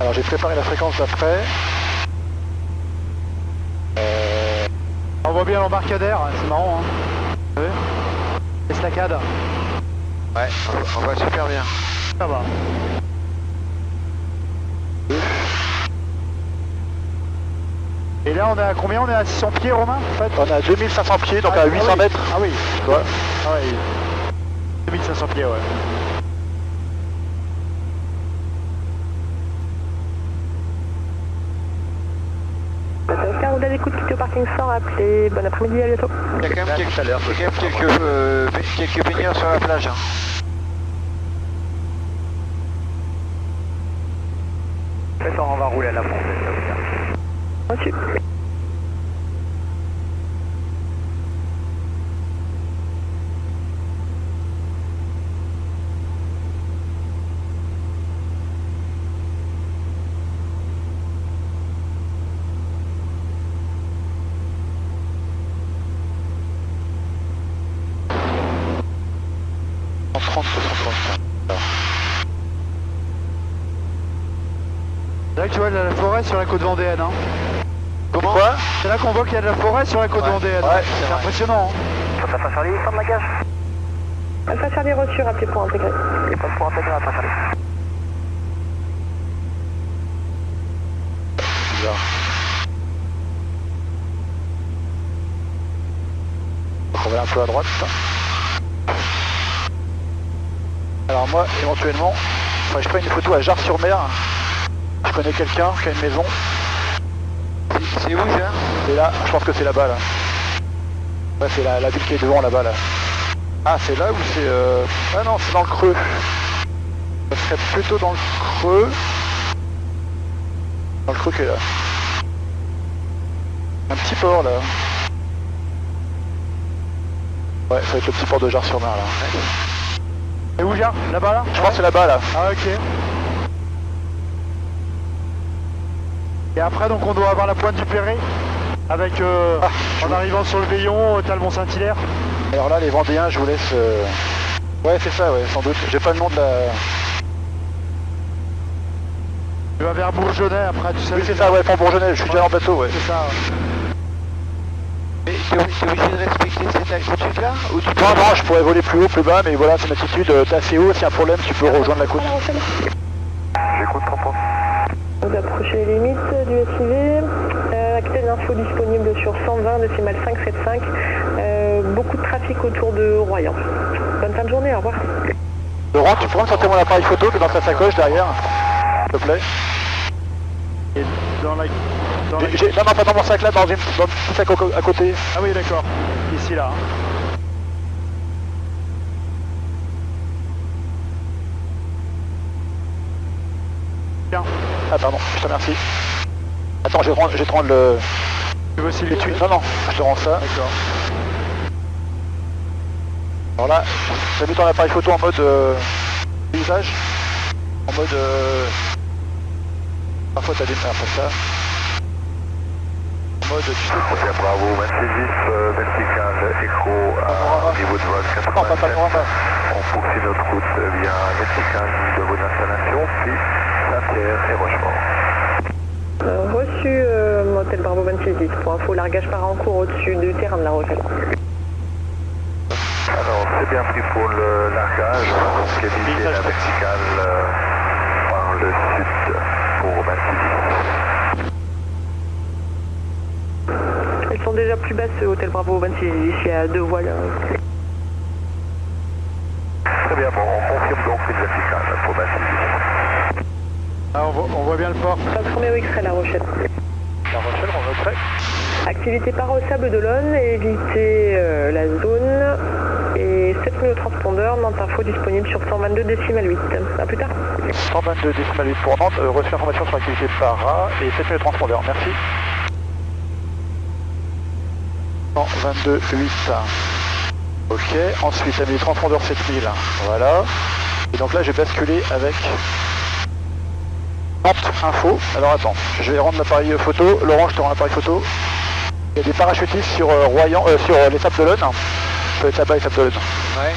Alors j'ai préparé la fréquence d'après. On voit bien l'embarcadère, c'est marrant, hein? Vous savez? Estacade. Ouais, on voit super bien. Ça va. Et là on est à combien? On est à 600 pieds, Romain, en fait? On a 2500 pieds, donc Ah, à 800 oui. mètres. Ah oui. Tu vois? Ah ouais. 2500 pieds, ouais. Oscar, vous avez l'écoute, quittez au parking sans rappeler. Bon après-midi, à bientôt. Il y a quand même quelques baigneurs sur la plage. Hein. On va rouler à la fond. Reçu. En 30, 60. C'est là que tu vois la forêt sur la côte vendéenne, hein? Comment? Quoi? C'est là qu'on voit qu'il y a de la forêt sur la côte vendéenne. Ouais, c'est impressionnant, hein? Faut ça Charlie, fin de langage. Alpha Charlie reçu, rappelez pour intégrer. Et pas pour intégrer Alpha Charlie. Bizarre. Donc on va aller un peu à droite. Alors moi, éventuellement, je ferai une photo à Jars-sur-Mer. Je connais quelqu'un qui a une maison. C'est où ça? Et là, je pense que c'est là-bas là. Ouais, c'est la ville qui est devant là-bas là. Ah, c'est là où c'est... Ah non, c'est dans le creux. Ça serait plutôt dans le creux. Dans le creux qui est là. Un petit port là. Ouais, ça va être le petit port de Jars-sur-Mer là. Et où vient? Là-bas là? Je pense que c'est là-bas là. Ah ok. Et après donc on doit avoir la pointe du Perret avec en arrivant sur le Veillon, t'as le Mont-Saint-Hilaire. Alors là les Vendéens je vous laisse... Ouais c'est ça ouais sans doute. J'ai pas le nom de la... Tu vas vers Bourgeonnais après tu sais. Oui c'est ça ouais, Pont Bourgeonnais, je suis déjà en bateau ouais. C'est ça. Mais t'es obligé de respecter cette altitude là ou tu peux... Non non je pourrais voler plus haut, plus bas mais voilà c'est une altitude, t'es assez haut, s'il y a un problème tu peux rejoindre la côte. J'écoute 33. Vous approchez les limites du SIV. Aquitaine Info disponible sur 120 décimal 575. Beaucoup de trafic autour de Royan. Bonne fin de journée, au revoir. Laurent tu pourrais me sortir mon appareil photo qui est dans ta sacoche derrière, s'il te plaît. Et dans la... Non pas dans mon sac là, dans un petit sac à côté. Ah oui d'accord. Ici là. Bien. Ah pardon, je te remercie. Attends, je vais te rendre le... Tu veux aussi les tuyaux. Non, je te rends ça. D'accord. Alors là, j'ai mis ton appareil photo en mode paysage. En mode... Parfois t'as des... Après ça. En mode... Tu sais... Projet Bravo 2610, vertical écho au niveau de vol 80. Non, pas panorama. On poursuit notre route via vertical de vos installations, puis Saint-Pierre et Rochefort. Reçu Motel Bravo 2610. Pour info, largage par en cours au-dessus du terrain de La Rochelle. Alors c'est bien pris pour le largage, donc éviter la verticale par le sud pour 2610. Elles sont déjà plus basses, Hôtel Bravo 2610. Il y a 2 voiles. Très bien, bon, on confirme donc une verticale pour 2610. Ah, on voit bien le port. Transformé au X-Ray La Rochelle. La Rochelle, on va prêt. Activité par au Sable d'Olonne, évitez la zone. Et 7000 au transpondeur, Nantes Info disponible sur 122 décimal 8. A plus tard. 122 décimal 8 pour Nantes, reçu information sur l'activité para et 7000 transpondeurs, merci. 122 8. Ok, ensuite j'ai mis les transpondeurs 7000, voilà. Et donc là j'ai basculé avec Nantes Info. Alors attends, je vais rendre l'appareil photo. Laurent, je te rends l'appareil photo. Il y a des parachutistes sur Royan, sur les Sables d'Olonne. Ça va être là-bas les Sables d'Olonne. Ouais.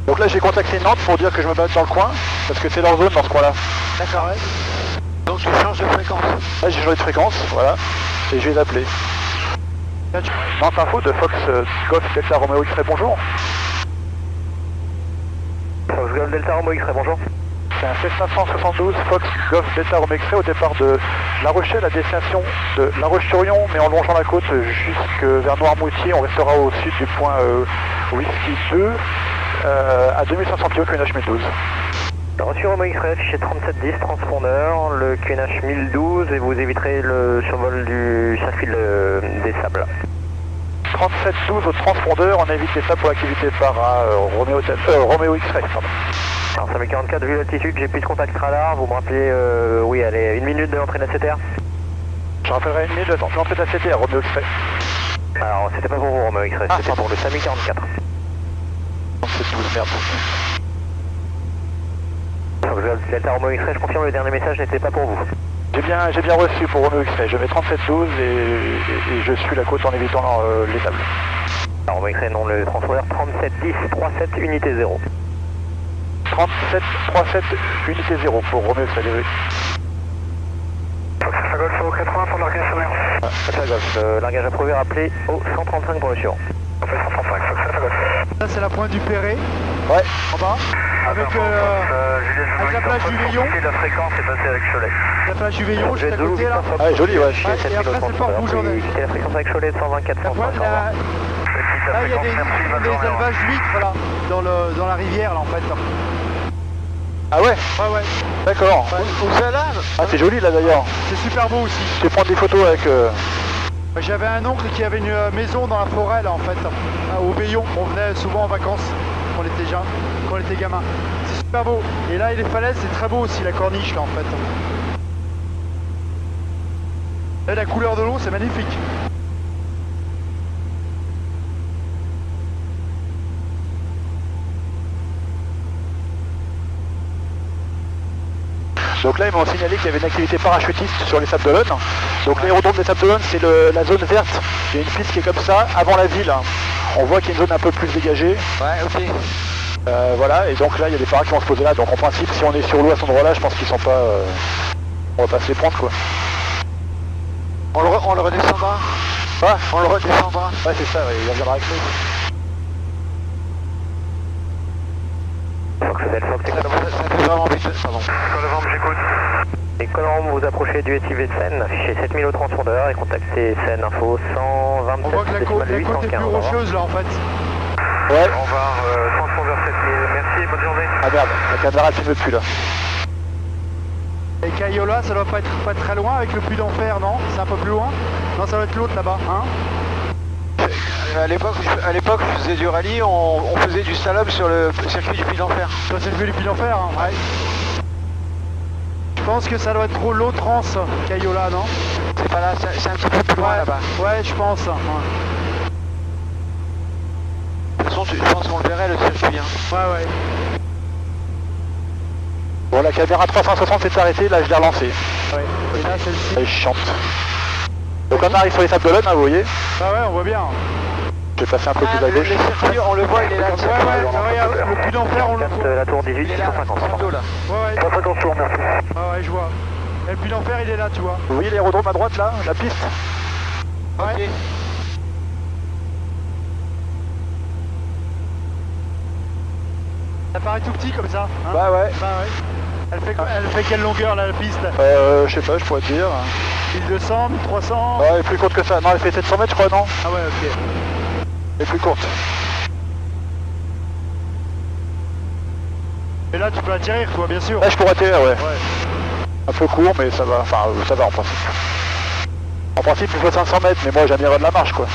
Donc là j'ai contacté Nantes pour dire que je me batte dans le coin, parce que c'est leur zone dans ce coin-là. D'accord. Donc tu changes de fréquence. Là j'ai changé de fréquence, voilà, et je vais les appeler. Nantes Info de Fox Golf Delta Romeo X-Ray, bonjour. Fox Golf Delta Romeo X-Ray, bonjour. C'est un Cessna 172 Fox Golf Delta Romeo X-Ray au départ de La Rochelle à destination de La Roche-sur-Yon, mais en longeant la côte jusque vers Noirmoutier. On restera au sud du point Whisky 2 à 2500 pieds au QNH 1012. Reçu Romeo X-Ray, affiché 3710, transpondeur, le QNH 1012 et vous éviterez le survol du circuit des sables. 3712 au transpondeur, on évite ça pour l'activité para Romeo X-Ray. Alors 5044, vu l'altitude, j'ai plus de contact radar, vous me rappelez, oui, allez, 1 minute de l'entrée de la CTR. Je rappellerai 1 minute de l'entrée de la CTR, Romeo X-Ray. Alors c'était pas pour vous Romeo X-Ray, c'était pour le 5044. 3712, merde. Delta Romeo X-Ray, je confirme, le dernier message n'était pas pour vous. J'ai bien reçu pour Romeo X-Ray, je mets 3712 et je suis la côte en évitant les sables. Alors Romeo X-Ray, non, le transpondeur 3710, 37 unité 0. 37 37 unité 0 pour Romeo X-Ray, désolé. Fox Alpha Golf au 80 pour largage sur mer. Fox Alpha Golf, largage approuvé, rappelé au 135 pour le suivant. On fait 135, Fox Alpha Golf. Là c'est la pointe du Perret. Ouais. En bas. Avec la plage du Veillon. La fréquence est passée avec Cholet. La plage du Veillon juste à côté là. Ah, joli, ouais. Et après c'est le port Bourgeonnais. C'est la fréquence avec Cholet de 124 La pointe, là, il y a des élevages d'huîtres là, dans la rivière là en fait. Ah ouais? Ouais. D'accord. Où ça là? Ah, c'est joli là d'ailleurs. C'est super beau aussi. Je vais prendre des photos avec... J'avais un oncle qui avait une maison dans la forêt là en fait, au Veillon. On venait souvent en vacances quand on était gamin. C'est super beau. Et là, les falaises, c'est très beau aussi, la corniche là en fait. Et la couleur de l'eau, c'est magnifique. Donc là, ils m'ont signalé qu'il y avait une activité parachutiste sur les Sables d'Olonne. Donc l'aérodrome des Sables d'Olonne, c'est la zone verte. Il y a une piste qui est comme ça, avant la ville. On voit qu'il y a une zone un peu plus dégagée. Ouais, ok. Voilà, et donc là, il y a des paras qui vont se poser là. Donc en principe, si on est sur l'eau à cet endroit-là, je pense qu'ils sont pas... on va pas se les prendre, quoi. On le redescendra. Ah, On le redescendra. ouais, c'est ça, ouais, il reviendra avec nous. Fox Delphox, Ça fait vraiment vite, pardon. Colorome, j'écoute. Et Colorome, vous approchez du SIV de Seine, affichez 7000 au transpondeur et contactez Seine Info 127. On voit que la côte est plus rocheuse là en fait. Ouais. Au revoir, transpondeur 7000, merci, bonne journée. Ah merde, la caméra elle filme plus là. Et Cayola, ça doit pas être très loin avec le puits d'enfer, non? C'est un peu plus loin? Non, ça doit être l'autre là-bas, hein? À l'époque, je faisais du rallye, on faisait du slalom sur le circuit du Puy d'Enfer. Toi, c'est le puits du puits d'enfer, hein? Ouais. Je pense que ça doit être trop l'eau trans, Cayola, non? C'est pas là, c'est un petit peu plus loin là-bas. Ouais, je pense. Ouais, De toute façon, je pense qu'on le verrait le circuit. Hein. ouais. Bon, la caméra 360 s'est arrêtée, là je l'ai relancée. Ouais. Et là, celle-ci. Elle chante. Donc on arrive sur les Sables d'Olonne, hein, vous voyez. Ah ouais, on voit bien. Je vais passer un peu plus à Le gauche. circuit, on le voit, il est là. Ouais, regarde, le puits d'enfer, on le voit. La tour 18, Il est là, 650. dans le dos, là. Ouais. 150 tours, merci. Ouais, je vois. Et le puits d'enfer, il est là, tu vois. Vous voyez l'aérodrome à droite là, la piste? Ouais. Ok. Ça paraît tout petit comme ça. Hein? Bah ouais. Bah ouais. Elle fait quelle longueur là, la piste? Je sais pas, je pourrais te dire. 1200, 1300? Ouais, elle est plus courte que ça. Non, elle fait 700 mètres, je crois, non? Ah ouais, ok. Elle est plus courte. Et là, tu peux atterrir, toi, bien sûr. Là, je pourrais atterrir, ouais. Ouais. Un peu court, mais ça va. Enfin, ça va en principe. En principe, il faut 500 mètres, mais moi, j'aimerais de la marche, quoi.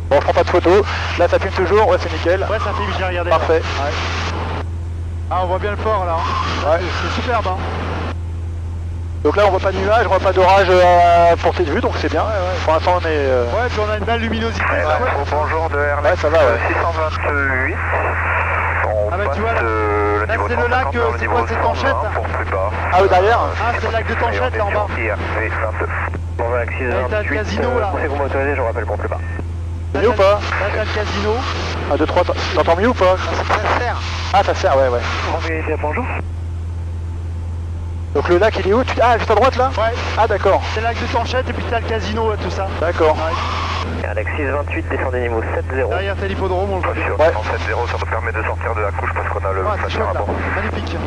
Bon, je prends pas de photos. Là, ça filme toujours. Ouais, c'est nickel. Ouais, ça filme, j'ai regardé. Parfait. Là. Ouais. Ah, on voit bien le port là. Hein. Ouais. C'est superbe. Hein. Donc là, on voit pas de nuages, on voit pas d'orage à portée de vue, donc c'est bien. Pour l'instant, on est... Ouais, puis on a une belle luminosité. Bonjour de Ernest. Ouais, ça va, ouais. 628. Ah bah tu vois là, là c'est le lac, c'est quoi, c'est Tanchette? Ah oui, derrière. Ah, c'est le lac de Tanchette là en bas. Bon, avec 628. t'as le casino, là. C'est vous m'autorisez, je vous rappelle pour plus bas. C'est mieux ou pas? Là, t'as le casino. 1, 2, 3, t'entends mieux ou pas? Ça sert. Ah, ça sert, ouais. Bonjour. Donc le lac, il est où? Ah, juste à droite, là? Ouais. Ah, d'accord. C'est le lac de Tanchette et puis t'as le casino, tout ça. D'accord. Ouais. Alex 628, descendez niveau 70. Derrière t'as l'hippodrome, on le voit. Ouais. 70, ça nous permet de sortir de la couche parce qu'on a le Ouais, c'est chouette là. Magnifique.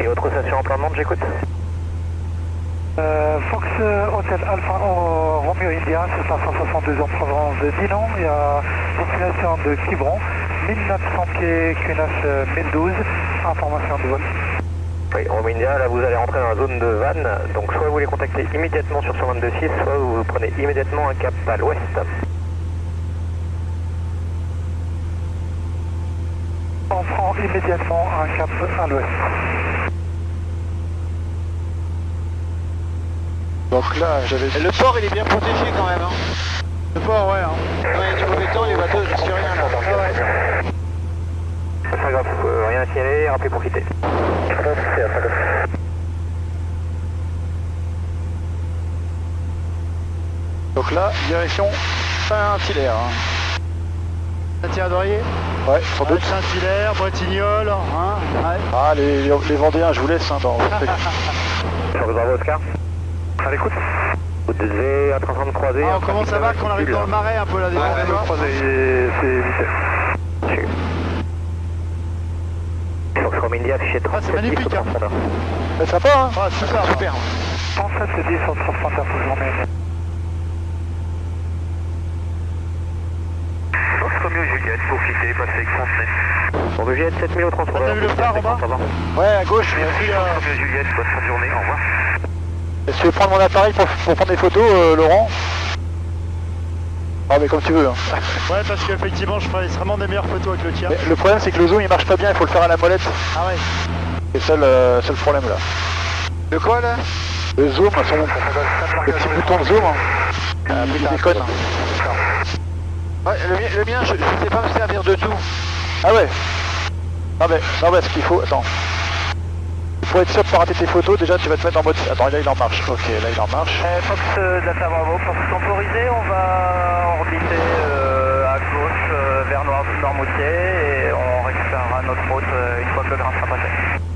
Et autre station en plein monde, j'écoute. Fox Hotel Alpha Romeo India, 762 en provenance de Dinan et à destination de Quiberon, 1900 pieds, QNH 1012, information de vol. Oui, Romeo India, là vous allez rentrer dans la zone de Vannes, donc soit vous les contactez immédiatement sur 122.6, soit vous prenez immédiatement un cap à l'ouest. On prend immédiatement un cap à l'ouest. Donc là, j'avais... Et le port, il est bien protégé quand même. Hein. Le port, ouais. Hein. Ouais, du mauvais temps, les bateaux ne risquent rien là. Ah ouais. Pas grave, rien à signaler, rappelez pour quitter. Donc là, direction Saint-Hilaire. Saint-Hilaire-d'Orier. Ouais, sans doute. Saint-Hilaire, Bretignolles, hein. Ouais. Ah, les Vendéens, je vous laisse, hein, dans... Je vous envoie Oscar. À l'écoute. Vous devez être en train de croiser. Ah, on commence à voir qu'on arrive dans le marais un peu là, des c'est Fox Romeo India, affiché 37. Ah, c'est magnifique, hein. C'est sympa, hein? Ah, super. Super. 107 sur transporteur pour journée. Fox Romeo Juliette, pour quitter, passez Fontenay. Bon, Juliette, 7000 au transpondeur. T'as vu le phare en bas? Ouais, à gauche. Merci, Fox Romeo Juliette, bonne fin de journée, au revoir. Est-ce que tu veux prendre mon appareil pour prendre des photos, Laurent? Ah, mais comme tu veux, hein. Ouais, parce qu'effectivement, je ferai vraiment des meilleures photos avec le tien. Mais le problème, c'est que le zoom, il marche pas bien, il faut le faire à la molette. Ah ouais. C'est ça le problème, là. De quoi là? Le zoom, le petit bouton de zoom, il déconne. Ouais, le mien, je sais pas me servir de tout. Ah ouais. Non mais ce qu'il faut, attends. Pour être sûr de ne pas rater tes photos, déjà tu vas te mettre en mode... Attends, là il en marche. Ok, là il en marche. Fox Delta Bravo, Fox temporisé, on va orbiter à gauche vers Noirmoutier et on récupérera notre route une fois que le grain sera passé.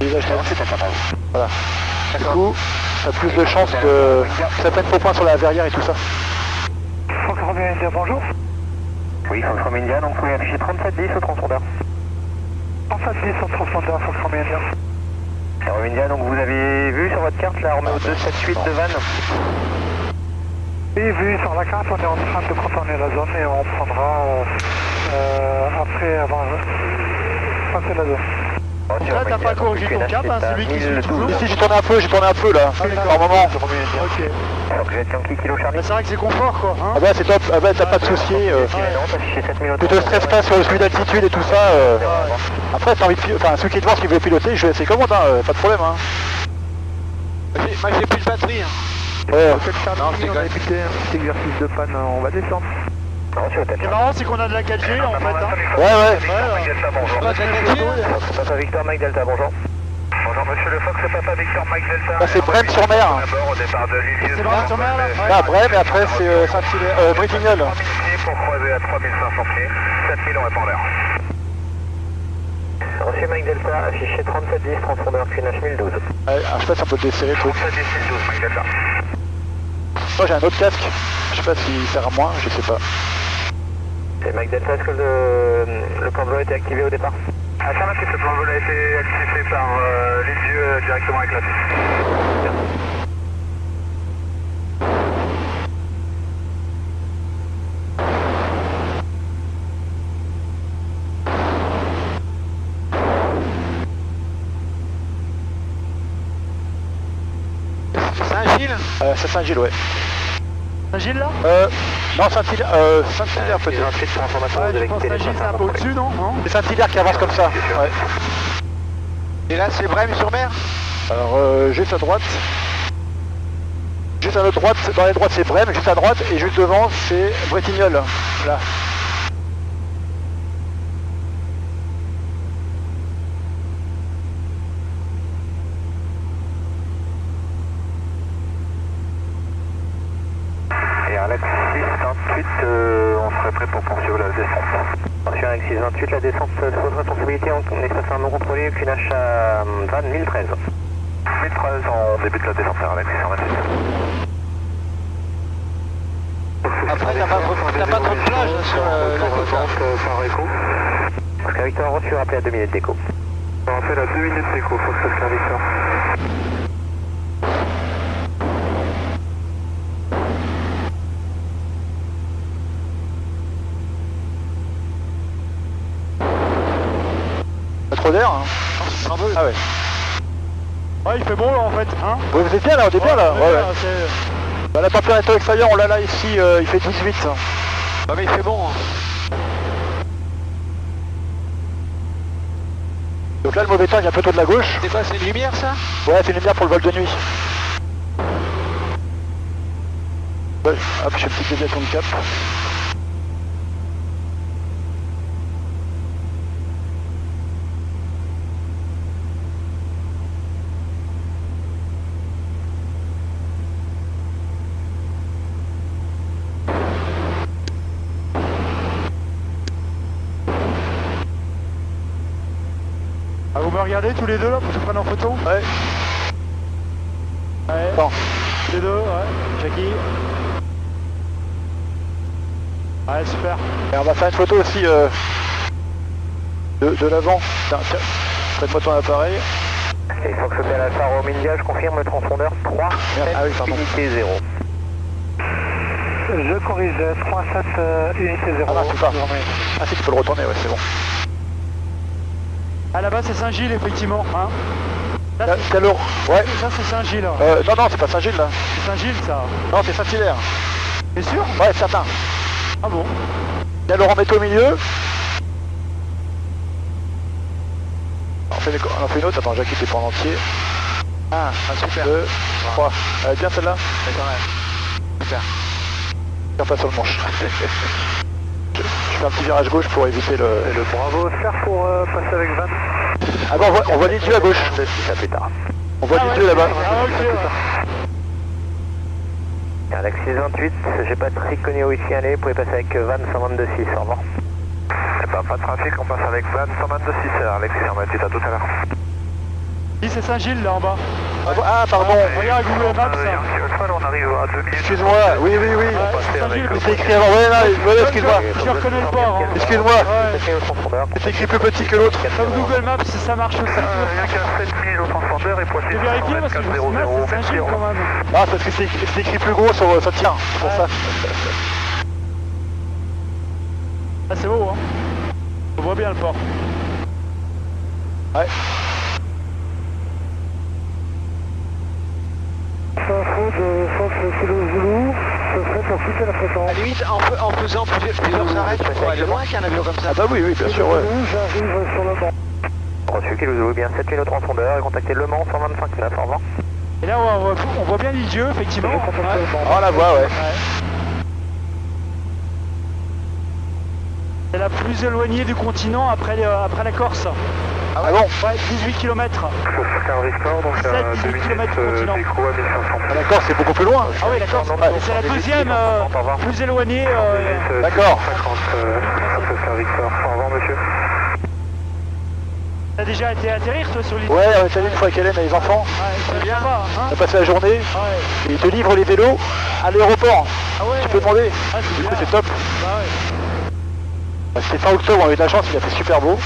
Et là, voilà. Du coup, t'as plus de chances que ça prenne faux point sur la verrière et tout ça. Fox Romeo India, bonjour. Oui, Fox Romeo India, donc vous pouvez afficher 3710 au transpondeur. 3710 au transpondeur, Fox Romeo India. Romeo India, donc vous avez vu sur votre carte la Romeo 278 de Vannes? Oui, vu sur la carte, on est en train de contourner la zone et on prendra après avoir passé la zone. Donc là, t'as pas corrigé ton cap, hein, celui qui suit toujours. Ici, j'ai tourné un peu là, par moment. Ok. Donc vous êtes Yankee Kilo Charlie. Bah, c'est vrai que c'est confort quoi. Hein. Ah bah c'est top, ah bah t'as pas de soucis. Tu te stresses pas sur le suivi d'altitude et tout ça. Après, t'as envie de enfin, ceux qui te voient, qui veulent piloter, je vais essayer commande, hein, pas de problème. Hein. Moi j'ai plus de batterie. Hein. Ouais. Non, c'est quand même un petit exercice de panne, on va descendre. Ce qui est marrant, c'est qu'on a de la 4G en fait. Hein. Ouais. Papa Victor Mike Delta, bonjour. Bonjour monsieur le Fox, Papa Victor Mike Delta. Là c'est Brême-sur-Mer. Au départ de Lisieux. C'est Brême sur mer là. Là Brême et après c'est Saint-Hilaire, Bretignolles. 3000 pieds pour croiser à 3500 pieds. 7000 en répondeur. Reçu Mike Delta, affiché 3710, transpondeur QNH 1012. Ouais, je sais pas si on peut le desserrer le truc. 3710 12 Mike Delta. Moi j'ai un autre casque, je sais pas s'il sert à moi, je sais pas. C'est Mike Delta, est-ce que le plan de vol a été activé au départ? Affirmatif, le plan de vol a été activé par Lisieux directement avec la piste. Saint-Gilles? C'est Saint-Gilles, ouais. Saint-Gilles là? Non, Saint-Hilaire, Saint-Hilaire peut-être. Ensuite, transformation, Ouais, vous je avez pense quitté que les Saint-Gilles c'est un peu au-dessus, non? C'est Saint-Hilaire qui avance comme ça. Ouais. Et là c'est Brême-sur-Mer? Alors juste à droite. Juste à notre droite, dans les droites c'est Brême, juste à droite, et juste devant c'est Bretignolles. Là. Et Alex 628, on serait prêt pour poursuivre la descente. Attention Alex 628, la descente sous votre responsabilité, on est passé un non contrôlé, QNH à Vannes 1013. 1013, on débute la descente vers Alex 628. Après t'as pas trop de plage là, sur la côte. Par écho. Oscar Victor, reçu, rappelé à 2 minutes d'écho. On rappelle à 2 minutes d'écho, Fox Oscar Victor. Pas trop d'air, hein. Un peu. Ah ouais. Ouais, il fait bon là en fait. Hein. Ouais, vous êtes bien là, on est bien là. Ouais, Ouais, ouais, ouais. c'est- Bah, la température extérieure, on l'a là ici, il fait 18. Ah mais il fait bon. Hein. Donc là le mauvais temps il vient plutôt de la gauche. C'est quoi, c'est une lumière ça? Ouais, c'est une lumière pour le vol de nuit. Ouais, hop, je fais une petite déviation de cap. Ah, vous me regardez tous les deux là pour que je prenne en photo? Ouais. Ouais. Bon. Tous les deux, ouais. Jackie. Ouais, super. Et on va faire une photo aussi de l'avant. Tiens, prête-moi ton appareil. Et Fox Hotel Alpha Romeo India, je confirme le transpondeur 3, Ah oui, pardon. unité 0. Je corrige, 3-7 unité 0. Ah non, c'est pas. Ah si, tu peux le retourner, ouais, c'est bon. Ah là-bas c'est Saint-Gilles effectivement. Hein. Là, Là, c'est l'eau. Ouais. ça c'est Saint-Gilles. Non, c'est pas Saint-Gilles là. C'est Saint-Gilles ça. Non, c'est Saint-Hilaire. T'es sûr? Ouais, certain. Ah bon? Il y a Laurent Métaux au milieu. On en fait une autre, attends, Jackie, t'es pas en entier. 1, super. 2, 3. Elle est bien celle-là? C'est quand même. Super. Tiens pas sur le manche. je fais un petit virage gauche pour éviter le... Et le Bravo faire pour passer avec 20. Ah bon, on voit l'île Dieu à gauche. On voit l'île Dieu là-bas. Alex 628, j'ai pas de trafic connu au ici, allez, vous pouvez passer avec Van 122.6, au revoir. Eh ben, pas de trafic, on passe avec Van 122.6, Alex 628, à tout à l'heure. Oui, c'est Saint-Gilles là en bas. Ah pardon. Regarde Google Maps. On arrive à 2 minutes. Excuse-moi, oui. C'est Saint-Gilles. C'est écrit avant, ouais, excuse-moi. Je reconnais le port. Hein. Excuse-moi. Ouais. C'est écrit plus petit que l'autre. Comme Google Maps, ça marche aussi. Rien qu'à 7000 au transpondeur et Poitiers. J'ai vérifié parce que je me suis dit, c'est Saint-Gilles quand même. Ah, parce que c'est écrit plus gros sur ça tient, c'est pour ça. Ah, c'est beau, hein. On voit bien le port. Ouais. Info de Fox Kilo Zulu, ce serait pour quitter la fréquence. À la limite, en faisant plusieurs arrêts, tu pourrais aller loin qu'un avion comme ça. Ah bah oui, bien sûr, ouais. J'arrive sur le Mans. Reçu Kilo Zulu, bien 7000 au transpondeur et contactez Le Mans 125.9, au revoir. Et là, on voit bien l'île Dieu, effectivement. On la voit, ouais. C'est la plus éloignée du continent après la Corse. Ah bon? Ouais, 18 km. C'est un Rictor, donc à 2 minutes d'écho à 1500. Ah, d'accord, c'est beaucoup plus loin. Ah oui, d'accord. C'est la deuxième plus éloignée. D'accord. 50, c'est un Rictor. Au revoir, monsieur. T'as déjà été atterrir, toi, sur l'île? Ouais, on est allé une fois avec Hélène et les enfants. Ouais, c'est bien. Hein, On a passé la journée. ouais. Et ils te livrent les vélos à l'aéroport. Ah ouais. Tu peux demander. Ah, c'est Du coup, bien. c'est top. Bah ouais. C'était fin octobre, on a eu de la chance, il a fait super beau.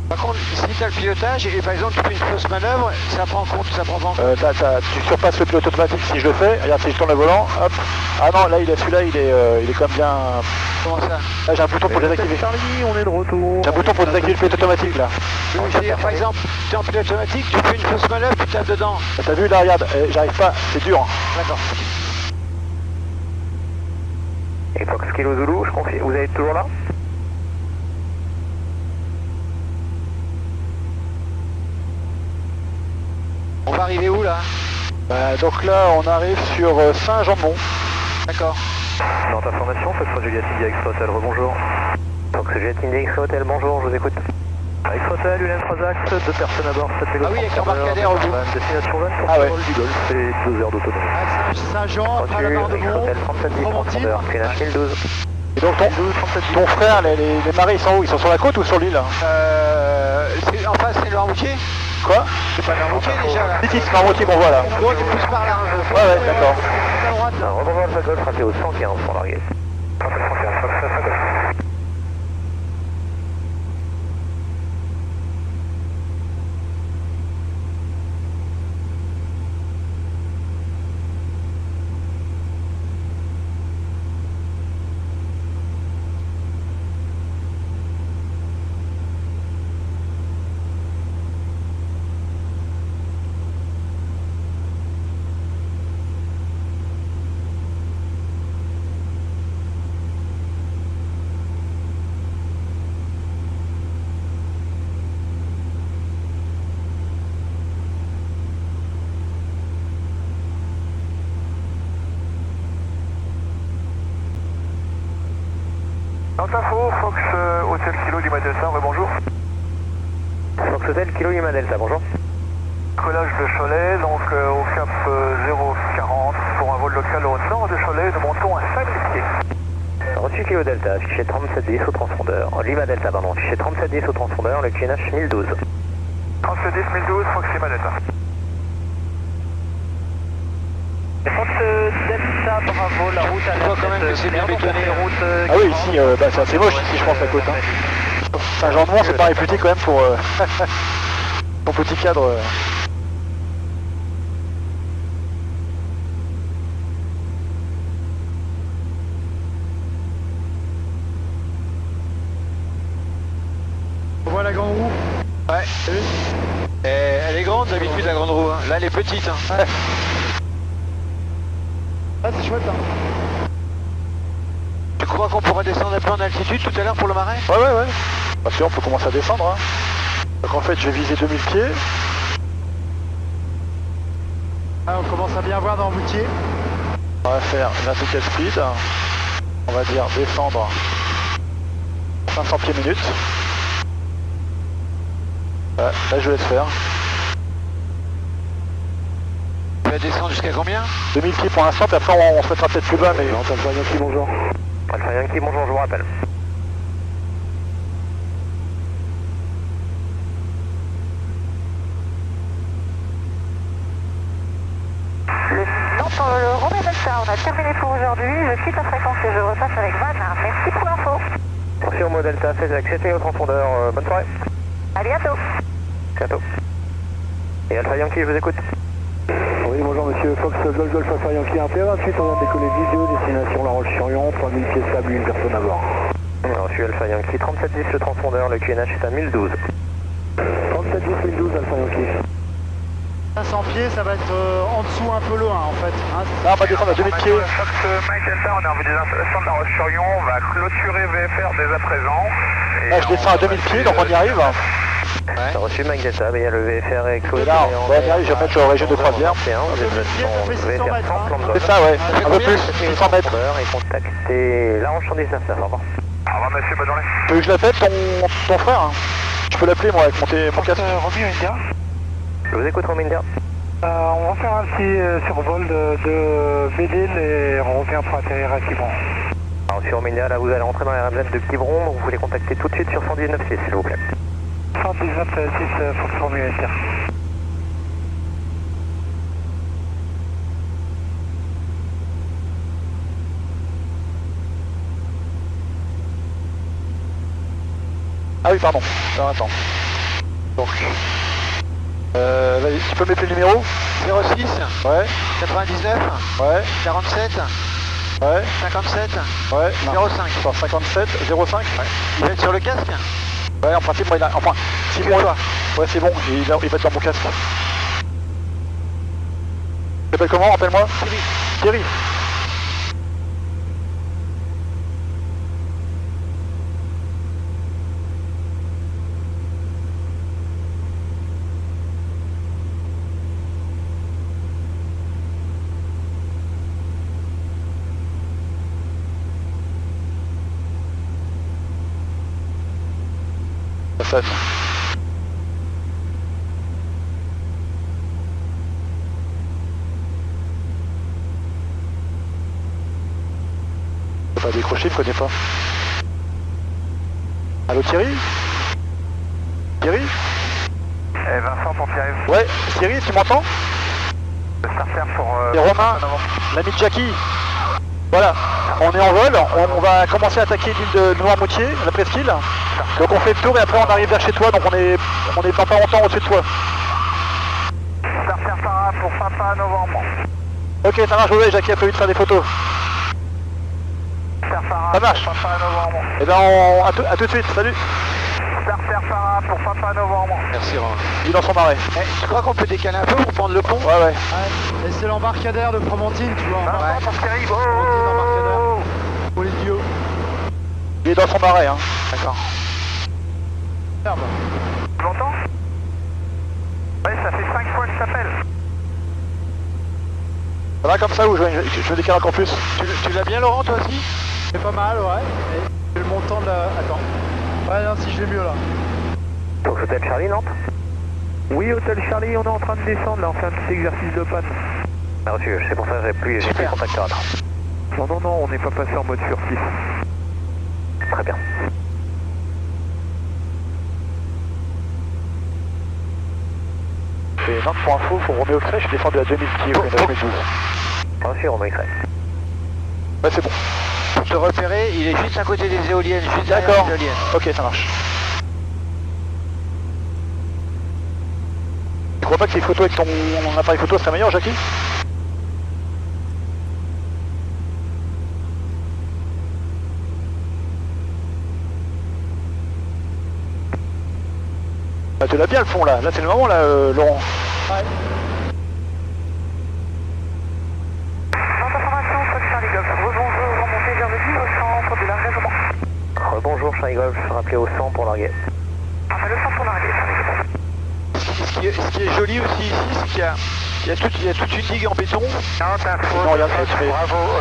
Par contre, si tu as le pilotage et par exemple tu fais une fausse manœuvre, ça prend en compte, ça prend pas en compte. Tu surpasses le pilote automatique si je le fais. Regarde, si je tourne le volant, hop. Ah non, là, celui-là, il est quand même bien... Comment ça? Là, j'ai un bouton pour désactiver. Charlie, on est de retour. J'ai un bouton pour désactiver le pilote automatique, là. Oui, je veux dire, par exemple, tu es en pilote automatique, tu fais une fausse manœuvre, tu tapes dedans. T'as vu, là, regarde, j'arrive pas, c'est dur. D'accord. Et Fox Kilo Zulu, je confie, vous êtes toujours là? On va arriver où là? Donc là, on arrive sur Saint-Jean-de-Mont. D'accord. Dans ta formation, Fox Juliette India Extra Hotel, rebonjour. Fox Juliette India Extra Hotel, bonjour, je vous écoute. Extra Hotel, une 3 axes, 2 personnes à bord, 7 vélos. Ah oui, avec l'embarcadère au bout. Destination 20 pour Ah ouais. vol du Golfe et 2 heures d'autonomie. Ah, Saint-Jean, après la barre de Extra Mont. Hotel 3710 transpondeur, QNH 1012. Et donc, ton frère, les marées, ils sont où? Ils sont sur la côte ou sur l'île? En face, c'est le Noirmoutier? Quoi? C'est pas le Noirmoutier déjà là? Si, c'est Noirmoutier qu'on voit là. Donc c'est plus par là. Ouais, d'accord. Rebonjour Alpha Golf, rappelez au 115 pour larguer. Dans info, Fox Hotel Kilo Lima Delta, rebonjour. Fox Hotel Kilo Lima Delta, bonjour. Collage de Cholet, donc au cap 040 pour un vol local au nord de Cholet, nous montons à 5000 pieds. Reçu Kilo Delta, affiché 3710 au transpondeur. Lima Delta, pardon, affiché 3710 au transpondeur, le QNH 1012. 3710 1012, Fox Lima Delta. Fox Delta, bravo, la route à Je vois quand même que c'est bien bétonné. Ah oui, ici, c'est assez moche ici, je pense, la côte. Hein. Saint-Jean-de-Mont, c'est pas réputé quand même pour ton petit cadre. On voit la grande roue. Ouais. Elle est grande d'habitude la grande roue. Hein. Là elle est petite. Hein. Ah, c'est chouette, hein. Tu crois qu'on pourra descendre un peu en altitude tout à l'heure pour le marais? Ouais. Parce qu'on peut commencer à descendre. Hein. Donc en fait, je vais viser 2000 pieds. Ah, on commence à bien voir dans Moutier. On va faire une vertical speed. on va dire descendre 500 pieds minutes. Là je laisse faire. Tu vas descendre jusqu'à combien? 2000 pieds pour l'instant, puis après on se mettra peut-être plus bas, mais... Alpha Yankee, bonjour. Alpha Yankee, bonjour, je vous rappelle. Le Romain Delta, on a terminé pour aujourd'hui. Je quitte la fréquence et je repasse avec Van. Merci pour l'info. Attention, Romain Delta, c'est accepté au transpondeur. Bonne soirée. À bientôt. Bientôt. Et Alpha Yankee, je vous écoute. Oui, bonjour monsieur Fox Golf Golf Alpha Yankee Impérial. Ensuite, on vient de décoller vidéo, destination La Roche-sur-Yon, 3000 pieds stable, une personne à bord. Alors, je suis Alpha Yankee 3710, le transpondeur, le QNH est à 1012. 3710 1012 Alpha Yankee. 500 pieds, ça va être en dessous un peu loin en fait. Hein, Là on va descendre à 2000 pieds. Fox Mike Delta, on est en vue des installations de La Roche-sur-Yon, on va clôturer VFR dès à présent. Là je descends à 2000 pieds, donc on y arrive. T'as reçu Mike Delta, mais il y a le VFR est clôturé. Et là, on y arrive, je vais mettre au régime de croisière. Vous êtes ça fait 600 mètres, hein. C'est ça, ouais, un peu plus, 600 mètres. Et contactez La Roche 119, au revoir. Au revoir monsieur, bonne journée. Tu veux que je l'appelle ton frère hein? Je peux l'appeler moi avec mon casque. Romain India. Je vous écoute, Romain India. On va faire un petit survol de Belle-Île et on revient pour atterrir à Quiberon. Alors sur Romain India, là vous allez rentrer dans la RMZ de Quiberon, donc vous les contactez tout de suite sur 119.6 s'il vous plaît. 119.6 Fox Romain India. Ah oui pardon, alors attends. Donc... vas-y, tu peux m'appeler le numéro? 06 Ouais, 99 ouais, 47 ouais, 57 ouais, 05. Attends, 57, 05 ouais. Il va être sur le casque? Ouais, en principe, moi, enfin, si moi, ouais, c'est bon, il va être dans mon casque. Tu t'appelles comment, rappelle-moi? Thierry. Ça sonne. Il faut pas décrocher, il me connaît pas. Allô Thierry? Thierry? Vincent pour Pierre-Yves. Ouais, Thierry, tu m'entends? Le starter pour... C'est Romain, l'ami de Jackie. Voilà, on est en vol, on va commencer à attaquer l'île de Noirmoutier, la presqu'île. Donc on fait le tour et après on arrive vers chez toi, donc on est dans pas longtemps au-dessus de toi. Starter para pour Papa Novembre. Ok, ça marche, ouais, Jackie a prévu de faire des photos. Starter para Ça marche. pour Papa Novembre. Et ben à tout de suite, salut. Starter para pour Papa Novembre. Merci Romain. Il est dans son marais. Tu crois qu'on peut décaler un peu pour prendre le pont? Ouais, ouais. Et c'est l'embarcadère de Fromentine, tu vois. Vincent pour Pierre-Yves. Fromentine, embarcadère. Pour les duos. Il est dans son marais, hein. D'accord. Merde. Tu m'entends? Ouais, ça fait 5 fois que je t'appelle. Ça va comme ça ou je me décale encore plus? Tu l'as bien Laurent toi aussi? C'est pas mal, ouais. Et j'ai le montant de la... Attends. Ouais, non, si je vais mieux là. Donc Hôtel Charlie, Nantes? Oui, Hôtel Charlie, on est en train de descendre, là, on fait un petit exercice de panne. Ah, reçu, c'est pour ça que j'ai plus le contacteur. Non, on n'est pas passé en mode furtif. Très bien. Et Nantes pour info, pour Roméo Cré, je suis descendu à 2000 pieds au 2012. Reçu, Romain Cré. Ouais, c'est bon. Pour te repérer, il est juste à côté des éoliennes, juste derrière D'accord. les éoliennes. Ok, ça marche. Tu crois pas que les photos avec ton appareil photo serait meilleur, Jackie? Bah, tu l'as bien le fond là, c'est le moment là, Laurent. Ouais. Information, Fox Charlie Golf. Rebonjour, remontez vers le 10 au centre de l'engagement. Rebonjour, Charlie Golf, rappelez au 100 pour larguer. Ah, le centre pour larguer, Charlie Golf. Ce qui est joli aussi ici, c'est qu'il y a Il y a toute une digue en béton. Non, regarde,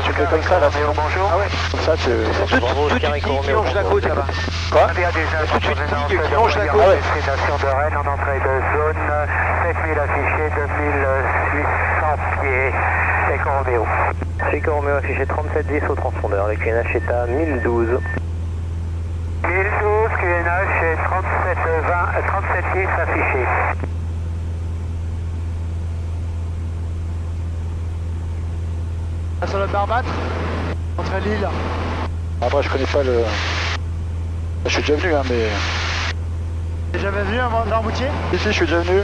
tu fais comme ça là. Bonjour. Ah ouais, comme ça tu... Toute une digue qui longe la côte là-bas. Quoi? Il y a toute une digue qui longe la côte. Ah ouais. Destination de Rennes en entrée de zone, 7000 affichés, 2800 pieds, Echo Romeo. Echo Romeo affiché 3710 au transpondeur, le QNH est à 1012. 1012, QNH et 3710 affiché. Sur le Barbate, entre Lille. Après je connais pas le... Je suis déjà venu hein mais... T'es jamais venu à Noirmoutier? Si je suis déjà venu.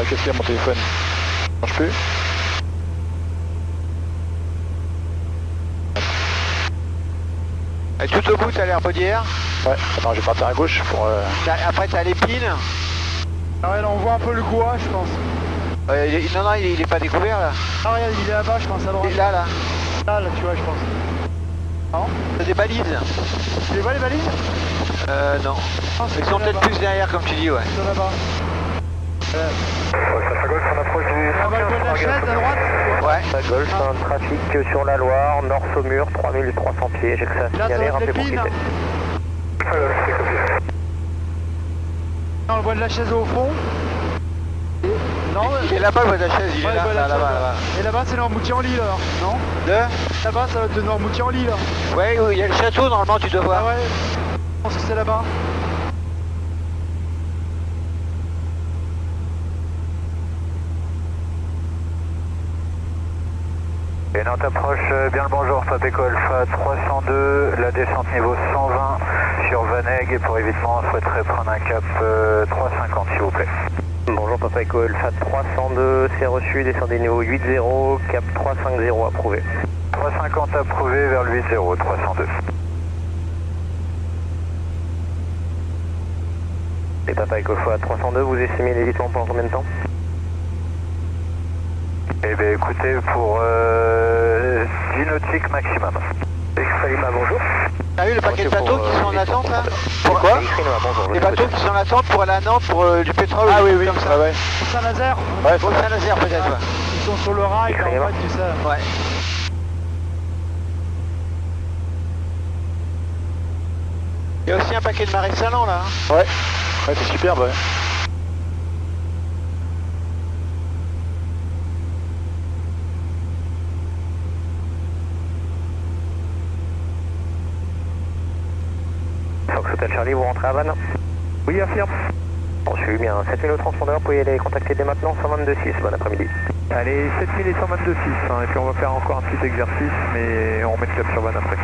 Ah, qu'est-ce qu'il y a mon téléphone? Ça marche plus? Et tout au bout t'as l'Herbaudière. Ouais, attends je vais partir à gauche pour... Après t'as l'Épine. Ah ouais, là on voit un peu le Goua, je pense. Non, il est pas découvert là. Ah regarde, il est là-bas, je pense, à droite. Il est là. Là, tu vois, je pense. Non? T'as des balises. Tu les vois les balises? Non. Ah, Ils sont peut-être plus derrière comme tu dis, ouais. Ils sont là-bas. On approche du... Là-bas, le coin de la chaise, à droite? Ouais. La Golf, un trafic sur la Loire, nord Saumur, 3300 pieds, j'ai que ça à Là, signaler, ça va rappelez être pour l'Épine. quitter. On le voit de la chaise au fond. Non, Il est là-bas, le voit de la chaise, il ouais, est là, voilà, là-bas. Et là-bas, c'est Noirmoutier en Lille, alors, non? Là-bas, ça va être de Noirmoutier en Lille. Ouais, il y a le château, normalement, tu dois voir. Ah ouais, je pense que c'est là-bas. Et on t'approche bien le bonjour, Papeco Alpha 302, la descente niveau 120 sur Vaneg et pour évitement on souhaiterait prendre un cap 350 s'il vous plaît. Bonjour Papa Echo Alpha 302, c'est reçu, descendez niveau 80, cap 350 approuvé. 350 approuvé vers le 80, 302. Et Papa Echo Alpha 302, vous estimez l'évitement pendant combien de temps? Eh bien écoutez, pour 10 nautiques maximum. Salima, bonjour. T'as vu le paquet de bateaux qui sont en attente là? Pourquoi? Bonjour. Les bateaux qui sont en attente pour aller à Nantes pour du pétrole. Ah oui, comme ça. ouais. Pour Saint-Nazaire. Ouais, Pour Saint-Nazaire peut-être, ouais. Ils sont sur le rail, en fait, tu sais. Ouais. Il y a aussi un paquet de marais salants là. Hein. Ouais, c'est superbe, ouais. Fox Hotel Charlie, vous rentrez à Vannes? Oui, affirme. Reçu, bien. 7000 au transpondeur, vous pouvez les contacter dès maintenant, 122.6, bon après-midi. Allez, 7000 et 122.6, hein, et puis on va faire encore un petit exercice, mais on met le cap sur Vannes après.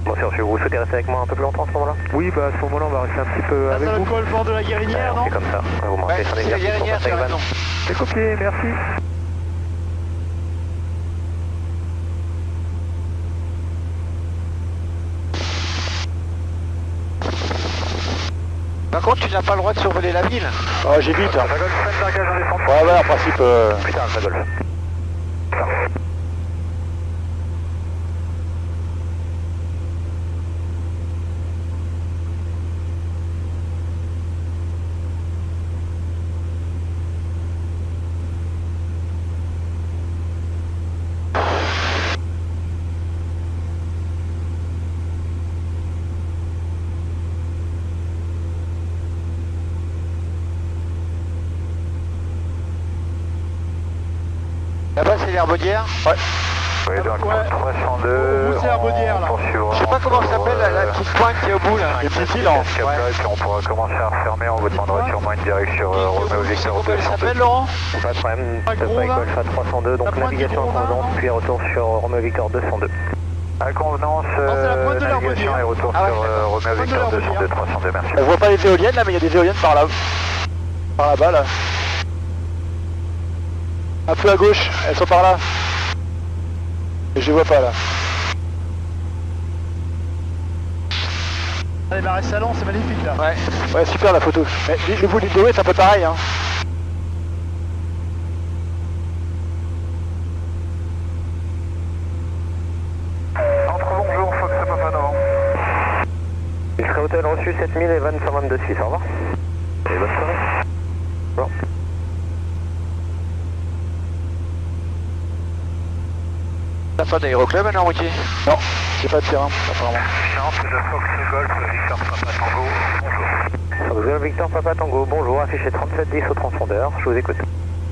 Bon, c'est reçu, vous souhaitez rester avec moi un peu plus longtemps à ce moment-là? Oui, bah à ce moment-là, on va rester un petit peu Là, avec ça va vous. être quoi, le port de la Guérinière, non? C'est comme ça, vous m'en Ouais, faites un c'est la exercice pour Guérinière, passer tu as avec Vannes. raison. C'est copié, merci. Par contre, tu n'as pas le droit de survoler la ville. Oh, j'évite. Hein. Ouais, en principe... Putain, ça Golf. Là-bas, c'est l'Herbaudière. Ouais. Oui, donc Ouais. 302. Où c'est la Baudière, là? Je sais pas comment ça s'appelle, la petite pointe qui est au bout là. Les petits îles, hein. Et puis on pourra commencer à refermer, on vous demandera sûrement une direction Romeo Victor Comment elle 202. s'appelle, Laurent? Pas de problème, Pas Papa gros, Echo là? Alpha 302, donc La pointe navigation du en gros, là, convenance, non? puis retour sur Romeo Victor 202. À convenance, c'est la pointe de navigation l'Herbaudière. et retour Ah ouais, sur d'accord. Romeo Pointe de Victor l'Herbaudière. 202, 302, merci. On voit pas les éoliennes là, mais il y a des éoliennes par là. Par là-bas, là. Un peu à gauche, elles sont par là. Et je les vois pas là. Les marais salants, c'est magnifique, là. Ouais. Ouais, super la photo. Mais le bout du dos est un peu pareil, hein. Entre bonjour, Fox Papa Novembre. Il serait hôtel reçu 7000 et Vannes 122.6, au revoir. Et bonne soirée. Bon. Pas d'aéroclub à Normoutier? Non, j'ai pas de terrain, apparemment. Nantes de Fox Golf Victor Papa Tango, bonjour. Fox Golf Victor Papa Tango, bonjour, affiché 3710 au transpondeur, je vous écoute.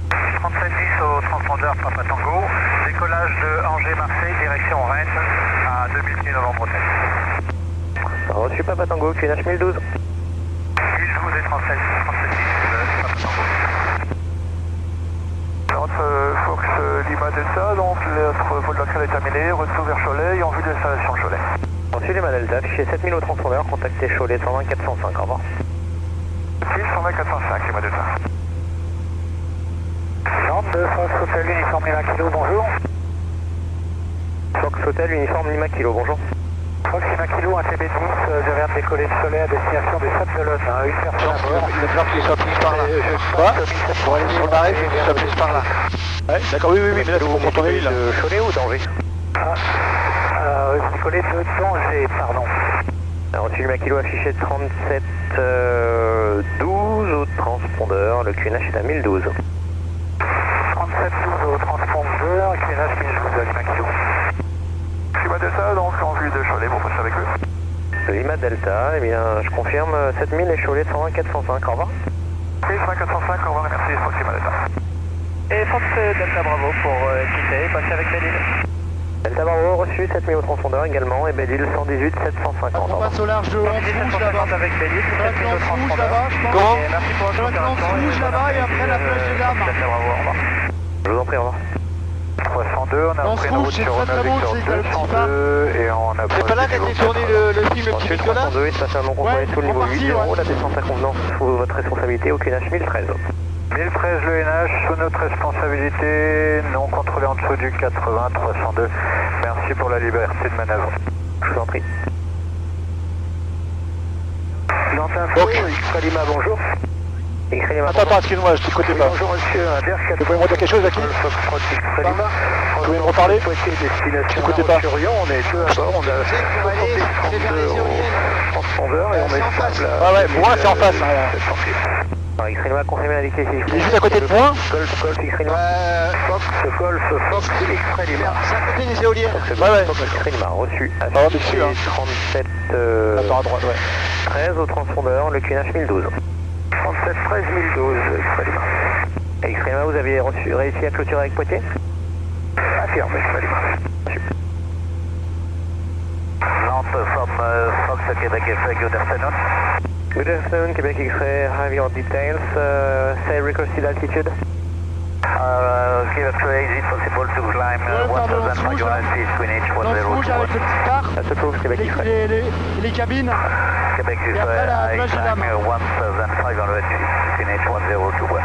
3710 au transpondeur Papa Tango, décollage de Angers-Marseille, direction Rennes, à 2000 pieds Novembre-Bretagne. Reçu Papa Tango, QNH 1012. 1012 et 3710 Papa Tango. Fox Lima Delta, donc notre vol local est terminé, retour vers Cholet en vue de l'installation de Cholet. Reçu Lima Delta, affiché 7000 au transpondeur, contactez Cholet 120 405, au revoir. 120 405 Lima Delta. Nantes de Fox Hotel Uniforme Lima Kilo, bonjour. Fox Hotel Uniforme Lima Kilo, bonjour. Fox Lima Kilo, un TB10, je viens de décoller de Cholet à destination des Sables-d'Olonne, une personne à bord. Il va falloir qu'il soit plus par là. Quoi? Pour aller sur le marais, il faut qu'il soit plus par là. Ouais, d'accord, oui, mais là, c'est pour contourner l'île. De Cholet ou d'Angers? Décoller de Danger, pardon. Reçu Lima Kilo, affiché 37 12 au transpondeur, le QNH est à 1012. 3712 au transpondeur, QNH 1012 à Lima Kilo. Lima Delta, donc en vue de Cholet, vous passez avec eux. Lima Delta, eh bien je confirme 7000 et Cholet 120 405, au revoir. 120 405, au revoir et merci, Fox Lima Delta. Et Fox Delta Bravo pour quitter, passer avec Belle-Île. Delta Bravo, reçu 7000 au transpondeur également, et Belle-Île 118 750. On passe au large de Anse-Rouge là-bas. avec Belle-Île, Maintenant Anse-Rouge là-bas, je pense. Comment? Et merci pour votre Maintenant Anse-Rouge là-bas et après la plage des Dames. Delta Bravo, au revoir. Je vous en prie, au revoir. 302, on a Dans pris ce une rouge, route c'est sur très, très beau, Victor c'est le petit phare. 202 et on a C'est pas là qu'a été tourné le film Le Petit Ensuite, Nicolas? 302, il se passe un non contrôlé sous le niveau reparti, 8-0, ouais. la descente à convenance sous votre responsabilité au QNH 1013. 1013 le NH, sous notre responsabilité, non contrôlé en dessous du 80 302. Merci pour la liberté de manœuvre. Je vous en prie. Nantes Info, X Lima, bonjour. X-Ray Lima, Attends, excuse-moi, je t'écoutais pas. Bonjour monsieur, Berk. Vous pouvez me redire quelque chose, Jackie? Foxtrot X Lima. Vous pouvez me reparler? Destination J'écoutais pas. Roche-sur-Yon, on est deux à bord, on a Pour aller, c'est vers les éoliennes. transpondeur et on est en face. stable. Ouais, pour moi, c'est en face, hein. Alors, X-Ray Lima, confirmé la dictée. Il est juste à côté de moi. Golf, X-Ray Lima. Fox, Fox, X Lima. C'est à côté des éoliennes. Ouais. Fox, X-Ray Lima, reçu. Ah, Affiché dessus, hein. 37 Attends, à droite, ouais. 13 au transpondeur, le QNH 1012. 37 13 1012, X Lima. Et X-Ray Lima, vous avez réussi à clôturer avec Poitiers? Affirme, X Lima. Nantes from Fox Québec FA, good afternoon. Good afternoon, Quebec X-Ray, have your details, say requested altitude. Give us is it possible to climb pardon, 1500 feet, Greenwich Dans ce rouge avec le petit phare, Ça se trouve, Québec X-Ray. les cabines. Québec Et après, la I plage des climb Dames. 1500 feet, Greenwich 1021.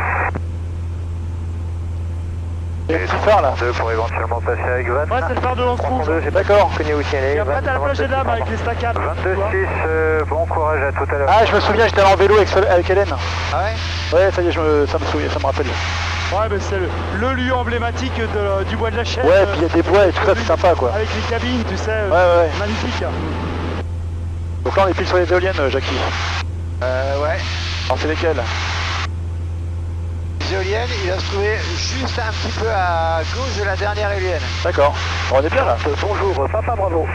Il y a un petit phare, là. 2 pour éventuellement passer avec Van. Ouais, c'est le phare de Anse Rouge. J'ai pas D'accord. connu où y aller. Et après, t'as la plage des Dames avec les staccades. 22-6, bon courage à tout à l'heure. Ah, je me souviens, j'étais allé en vélo avec Hélène. Ah ouais? Ouais, ça y est, ça me souvient, ça me rappelle. Ouais, mais c'est le lieu emblématique du bois de la Chaise. Ouais, puis il y a des bois et tout ça, c'est sympa, quoi. Avec les cabines, tu sais, Ouais. magnifique. Donc là, on est pile sur les éoliennes, Jackie. Ouais. Alors, c'est lesquelles? Les éoliennes, il va se trouver juste un petit peu à gauche de la dernière éolienne. D'accord. On est bien, là. Bonjour, Papa Bravo.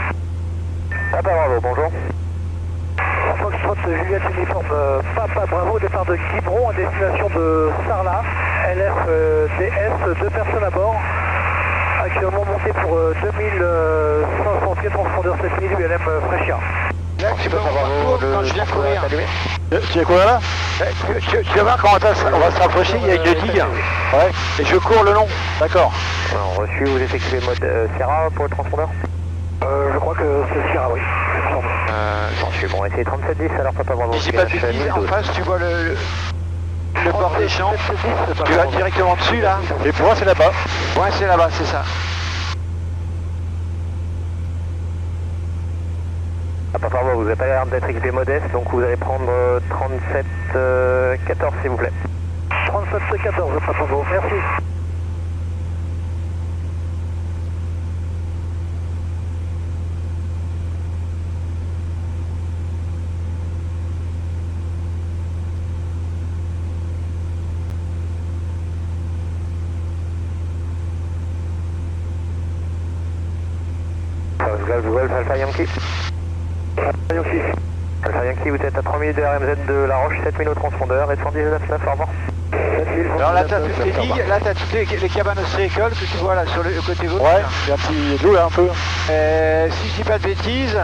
Papa Bravo, bonjour. Foxtrot Juliette Uniforme, Papa Bravo, départ de Quiberon à destination de Sarlat, LFDS, 2 personnes à bord. Actuellement monté pour 2500 pieds, transpondeur 7000 ULM Fréchia. Là, tu peux mon parcours quand je viens courir. Tu es quoi, là? Tu vas voir comment on va se rapprocher, il y a une digue. Ouais. Et je cours le long. D'accord. Alors, reçu, vous effectuez mode Sierra pour le transpondeur? Je crois que c'est Sierra, oui. Je suis bon, essayez 3710, alors Papa Bravo. Et j'ai pas de bêtises, en face, tu vois le bord des champs. Tu vas directement dessus, là. Et pour moi, c'est là-bas. Ouais, c'est là-bas, c'est ça. Papa Bravo, vous n'avez pas l'air d'être équipé modeste, donc vous allez prendre 3714 s'il vous plaît. 37-14, Papa Bravo, merci. Golf Alpha Yankee. Alpha Yankee, vous êtes à 3000 de RMZ de La Roche, 7000 au transpondeur et 119,9, au revoir. Alors là, t'as toutes les digues, là, t'as toutes les cabanes ostréicoles que tu vois là sur le côté gauche. Ouais, il y a un petit de l'eau là un peu. Si je dis pas de bêtises.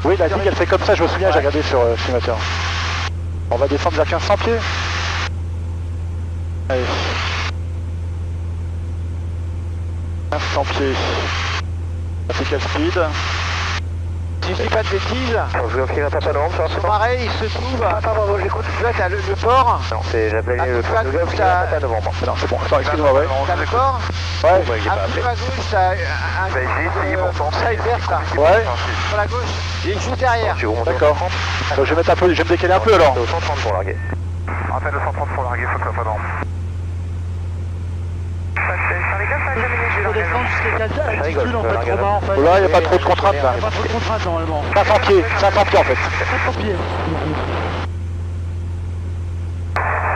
Oui, la digue elle fait comme ça, je me souviens, j'ai regardé sur le simulateur. On va descendre vers 1500 pieds. Allez. 1500 pieds. Ça fait quel speed? Si je dis pas de bêtises. Je vous offrirai Papa Novembre, ça va. Pareil, il se trouve. Attends, j'écoute. Là, t'as le port. Non, c'est j'appelle le Papa Novembre. Non, c'est bon, attends, excuse-moi, ouais. T'as le port. Ouais. Un peu à gauche, t'as un side vert là. Ouais. Sur la gauche. Il est juste derrière. D'accord. Donc, je vais mettre un peu, je vais me décaler un peu alors. 130 pour larguer. Appel 230 pour larguer, faut que ça pas norme. Il faut descendre jusqu'à altitude en fait, trop bas en fait. Là, il n'y a pas trop de contraintes là. Il n'y a pas trop de contraintes normalement. 500 pieds en fait. 500 pieds.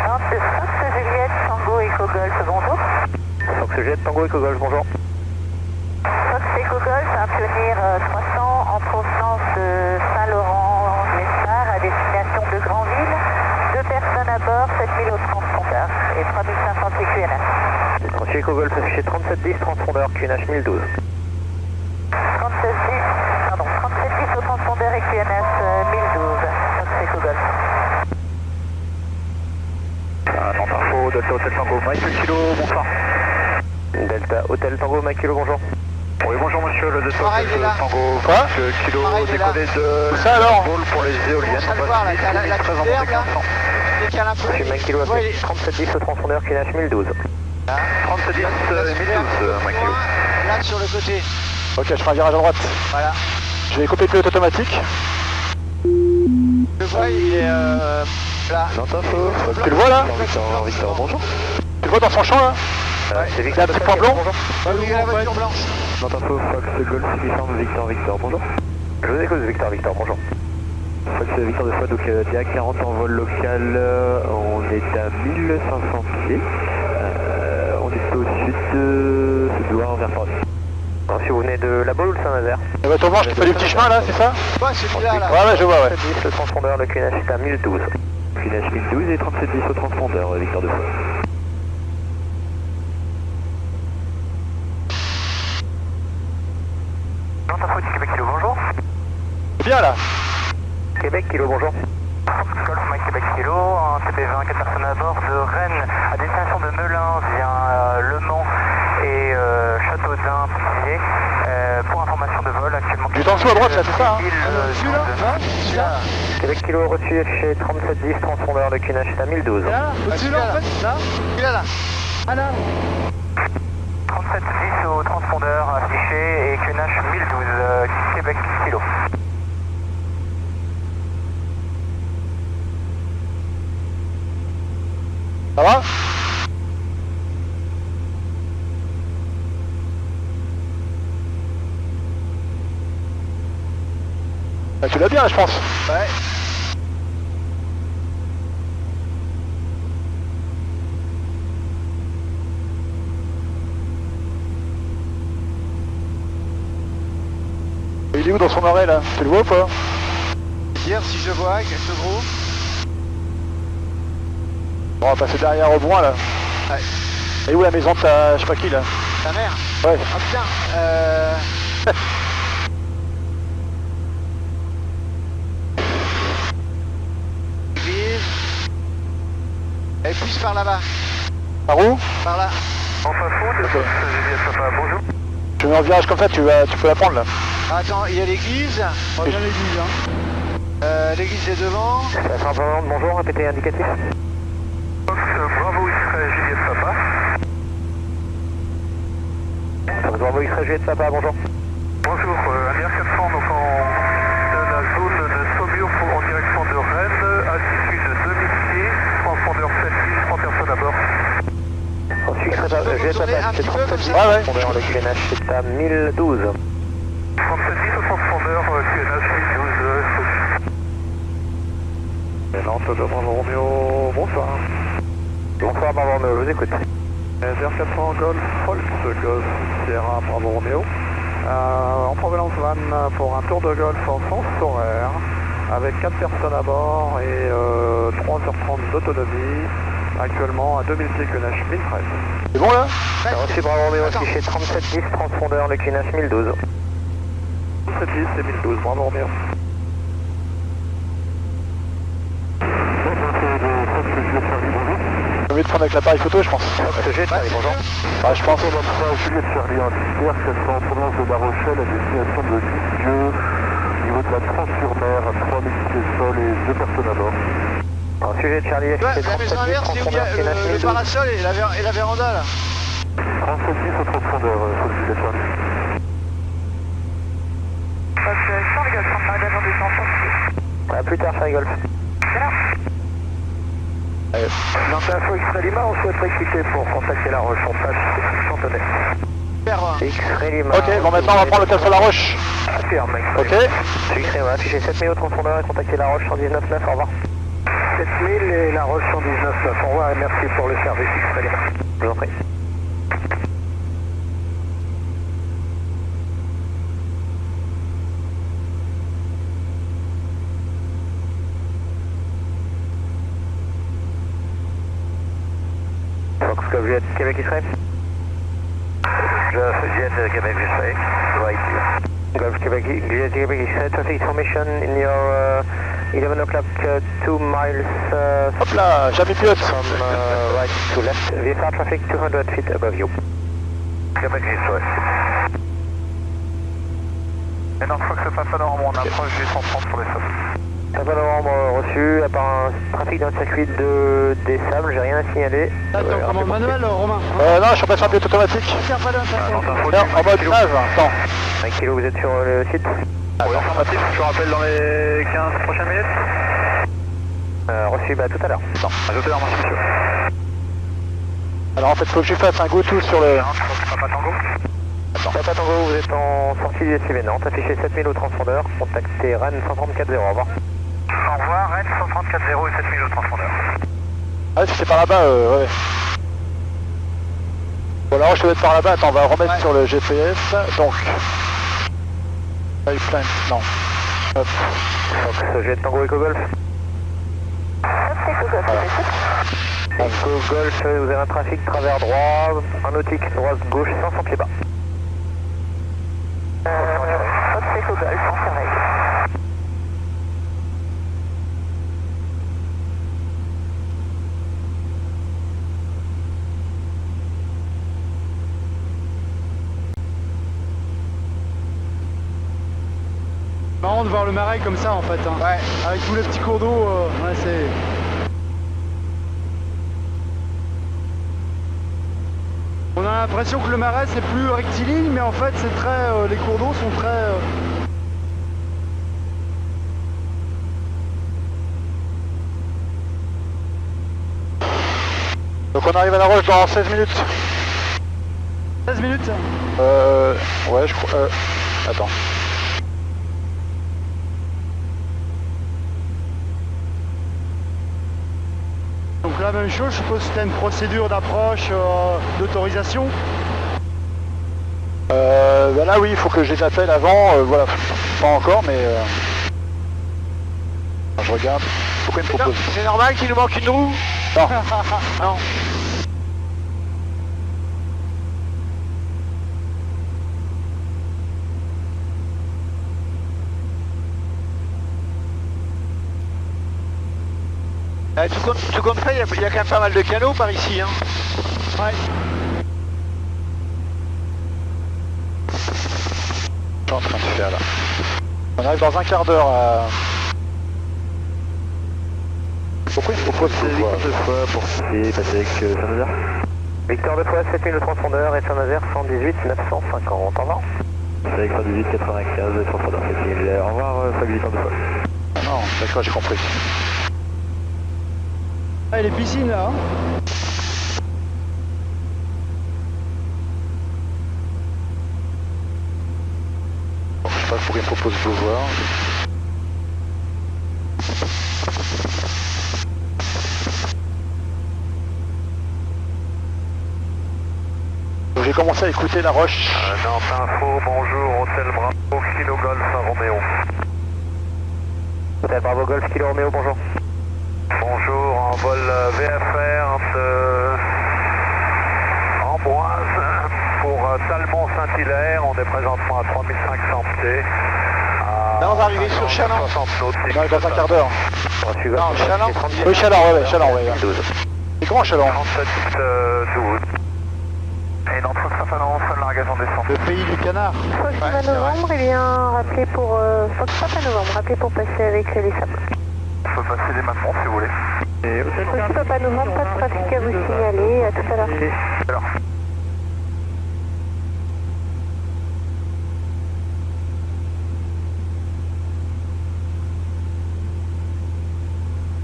Fox Juliette, Tango Eco Golf, bonjour. Fox Juliette, Tango Eco Golf, bonjour. Fox Eco Golf, un pionnier 300, entre au sens de Saint-Laurent-Lessard à destination de Granville. 2 personnes à bord, 7000 au transpondeur et 3500 QNH. Tranché Eco Golf affiché 3710, transpondeur QNH 1012. 3710 au transpondeur et QNH 1012, Fox Eco Golf. Nantes Info, Delta Hotel Tango, Mike Kilo, bonsoir. Delta Hotel Tango, Mike Kilo, bonjour. Oui, bonjour monsieur, le Delta Hotel Tango, Quoi Kilo, décollé Où ça alors pour les éoliennes. On va le voir là, t'as la petite herbe là. Décale un peu. Monsieur Mike Kilo affiché 3710 au transpondeur QNH 1012. 3710 1012, Mike Kilo. Là sur le côté. Ok, je fais un virage à droite. Voilà. Je vais couper le pilote automatique. Je le vois, il est là. Nantes Info. Tu le vois là? Victor, bonjour. Tu le vois dans son champ là? C'est Il y a un petit point blanc. Il y a la voiture blanche. Nantes Info, Fox Golf, Victor, bonjour. Je vous écoute, Victor, bonjour. Fox Victor de fois, donc direct 40 en vol local, on est à 1500 pieds. On est au sud de Douar vers Paris. Alors, si vous venez de la Baule ou le Saint-Nazaire? La voiture blanche qui fait du petit chemin là, c'est ça? Ouais, celui-là là. Ouais, je vois, ouais. 3710, le transpondeur, le QNH est à 1012. QNH 1012 et 3710 au transpondeur, Victor de fois. Nantes Info, Québec Kilo, bonjour. C'est bien là. Québec Kilo, bonjour. Fox Golf, Mike Québec Kilo, un TP20, 4 personnes à bord de Rennes à destination de Melun via Le Mans et Châteaudun précisé. Pour information de vol actuellement. Juste en dessous à droite là, c'est ça hein? Celui-là. Québec Kilo reçu affiché 3710, transpondeur, le QNH est à 1012. Là, au-dessus là en fait, là. Celui-là là. Ah là. 3710 au transpondeur affiché et QNH 1012, Québec Kilo. Ça va? Bah, tu l'as bien là, je pense. Ouais. Il est où dans son oreille là? Tu le vois ou pas? Dire si je vois, ce gros. Bon, on va passer derrière au bois là. Ouais. Et où la maison de ta... je sais pas qui là? Ta mère. Ouais. Oh putain. Église. Elle est plus par là-bas. Par où? Par là. Enfin fou, de Fox Juliette Papa, bonjour. Tu mets en virage comme ça, tu peux la prendre là. Attends, il y a l'église. On va bien l'église hein. L'église est devant. Saint-Jean, bonjour, répétez indicatif. Fox Bravo X-Ray Juliette Papa. Fox Bravo X-Ray Juliette Papa, bonjour. Bonjour, Amiens 400, donc de la zone de Saumur en direction de Rennes, altitude 2000 pieds, transpondeur 7000, 3 personnes à bord. Ensuite, Juliette Papa, c'est 3710, Ouais, ouais. transpondeur, le QNH est à 1012. 3710 au transpondeur, QNH 1012. Nantes de Bravo Romeo, bonsoir. Bonsoir Bravo Romeo, je vous écoute. Vers 400 Golf, Fox Golf, Sierra Bravo Romeo. En provenance van pour un tour de golf en sens horaire, avec 4 personnes à bord et 3h30 d'autonomie, actuellement à 2000 pieds Kunash 1013. C'est bon là? Reçu Bravo Romeo affiché 3710, transpondeur le Kunash 1012. 3710 et 1012, Bravo Romeo. J'ai envie de prendre avec l'appareil photo, je pense. Oxygène, Charlie, bonjour. Ouais, je pense. Juliette Charlie, indicateur 400 provenance de La Rochelle à destination de Lisieux, niveau de la Trans-sur-Mer, 3000 pieds sol et 2 personnes à bord. Sujet de Charlie, affiché La maison inverse, c'est où il y a le parasol et la véranda là. 3710 au transpondeur, Juliette Charlie. Charlie Golf, arrivation du centre. À plus tard, Charlie Golf. Dans l'info X-Ray Lima, on souhaiterait quitter pour contacter La Roche, on passe Chantenay. X-Ray Lima. Ok, bon maintenant on va prendre l'hôtel sur La Roche. Affirme. Ok. X-Ray, on va afficher 7000 au transpondeur et contacter La Roche 119.9, au revoir. 7000 et La Roche 119.9, au revoir et merci pour le service X-Ray Lima. Je vous en prie. Fox Juliette, Québec X-Ray. Juliette, Québec X-Ray. Right. Golf Québec, Juliette, Québec X-Ray, traffic information in your 11 o'clock 2 miles Hop là, jamais pilote. from right to left. VFR traffic 200 feet above you. Québec X-Ray. Et donc Fox Papa Novembre, on approche du 130 pour les sables. Papa Novembre reçu, à part un trafic dans le circuit des sables, j'ai rien à signaler. Attends, commande manuel, Romain. Non, je suis passé en pilote automatique. Tiens, pas là, Non, en mode nave. Attends. 1 kilo, vous êtes sur le site? Oui, informatif, je vous rappelle dans les 15 prochaines minutes. Reçu, bah tout à l'heure. À tout à l'heure, merci monsieur. Alors en fait, faut que je fasse un go-to sur le... Papa Tango. Papa Tango, vous êtes en sortie du SUV Nantes, affiché 7000 au transpondeur, contactez Rennes 134.0, au revoir. Au revoir, Rennes 134.0 et 7000 au transpondeur. Ah, si c'est par là-bas, ouais. Bon, alors je dois être par là-bas. Attends, on va remettre sur le GPS. Donc... Pipeline, non. Hop. Fox, jet Tango Eco Golf. Eco Golf, vous avez un trafic travers droit, un nautique droite gauche 500 pieds bas. Fox Eco Golf, en pareil. Marrant de voir le marais comme ça en fait. Hein. Ouais. Avec tous les petits cours d'eau, ouais, c'est. On a l'impression que le marais c'est plus rectiligne, mais en fait c'est très. Les cours d'eau sont très. Donc on arrive à La Roche dans 16 minutes. 16 minutes. Ouais, je crois. Attends. Donc la même chose, je suppose que c'était une procédure d'approche, d'autorisation. Bah là oui, il faut que je les appelle avant, voilà, pas encore, mais je regarde. Pourquoi il me propose? C'est normal qu'il nous manque une roue? Non. Non. Tout compte fait, il y a quand même pas mal de canaux par ici. Hein. Ouais. Je suis en train de faire là. On arrive dans un quart d'heure à... Pourquoi il me propose ce Victor de fois pour passer avec Saint-Nazaire. Victor de fois, 7000 le transpondeur et Saint-Nazaire 118 950. Au revoir. C'est avec 118 95 le transpondeur 7000. Au revoir, Fabien Victor de fois. Ah non, d'accord, j'ai compris. Ah, les piscines là. Hein. Bon, je sais pas pourquoi il me propose de voir. j'ai commencé à écouter la roche. Nantes Info, bonjour, Hôtel Bravo, Kilo Golf Roméo. Hôtel Bravo Golf, Kilo Roméo, bonjour. Bonjour, en vol VFR de Amboise pour Talmont-Saint-Hilaire, on est présentement à 3500 pieds. Là, on va arriver sur Chaland. Non, dans un quart d'heure. Non, Chaland. Oui, Chaland, ouais, Chaland, ouais. Et comment Chaland? 37-12. Et dans Fox Papa seul largage en descente. Le pays du canard. Fox Papa Novembre, eh bien, rappelez pour Fox Papa Novembre, rappelez pour passer avec les sables. On peut passer dès maintenant si vous voulez. Fox Papa Novembre, pas de trafic à vous signaler, à tout à l'heure.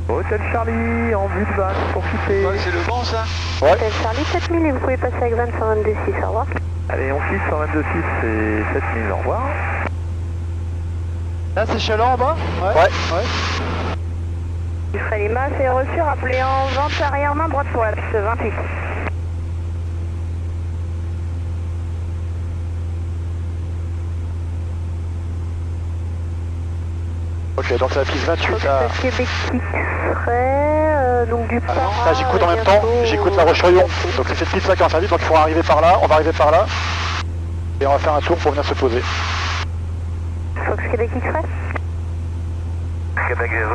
Hôtel Charlie, en vue de Vannes pour quitter. Ouais, c'est le vent ça. Ouais. Hôtel Charlie, 7000 et vous pouvez passer avec 122.6, au revoir. Allez, on quitte 122.6 et 7000, au revoir. Là, c'est Chaland en bas? Ouais. X-Ray Lima, c'est reçu, rappelez en vente arrière main droite pour la piste 28. Ok, donc c'est la piste 28 là. Québec X-Ray, donc du Para. Là j'écoute en même temps, j'écoute la Roche-Orion. Donc c'est cette piste là qui est en service, donc il faudra arriver par là, on va arriver par là. Et on va faire un tour pour venir se poser. Fox Québec X-Ray. Québec 0,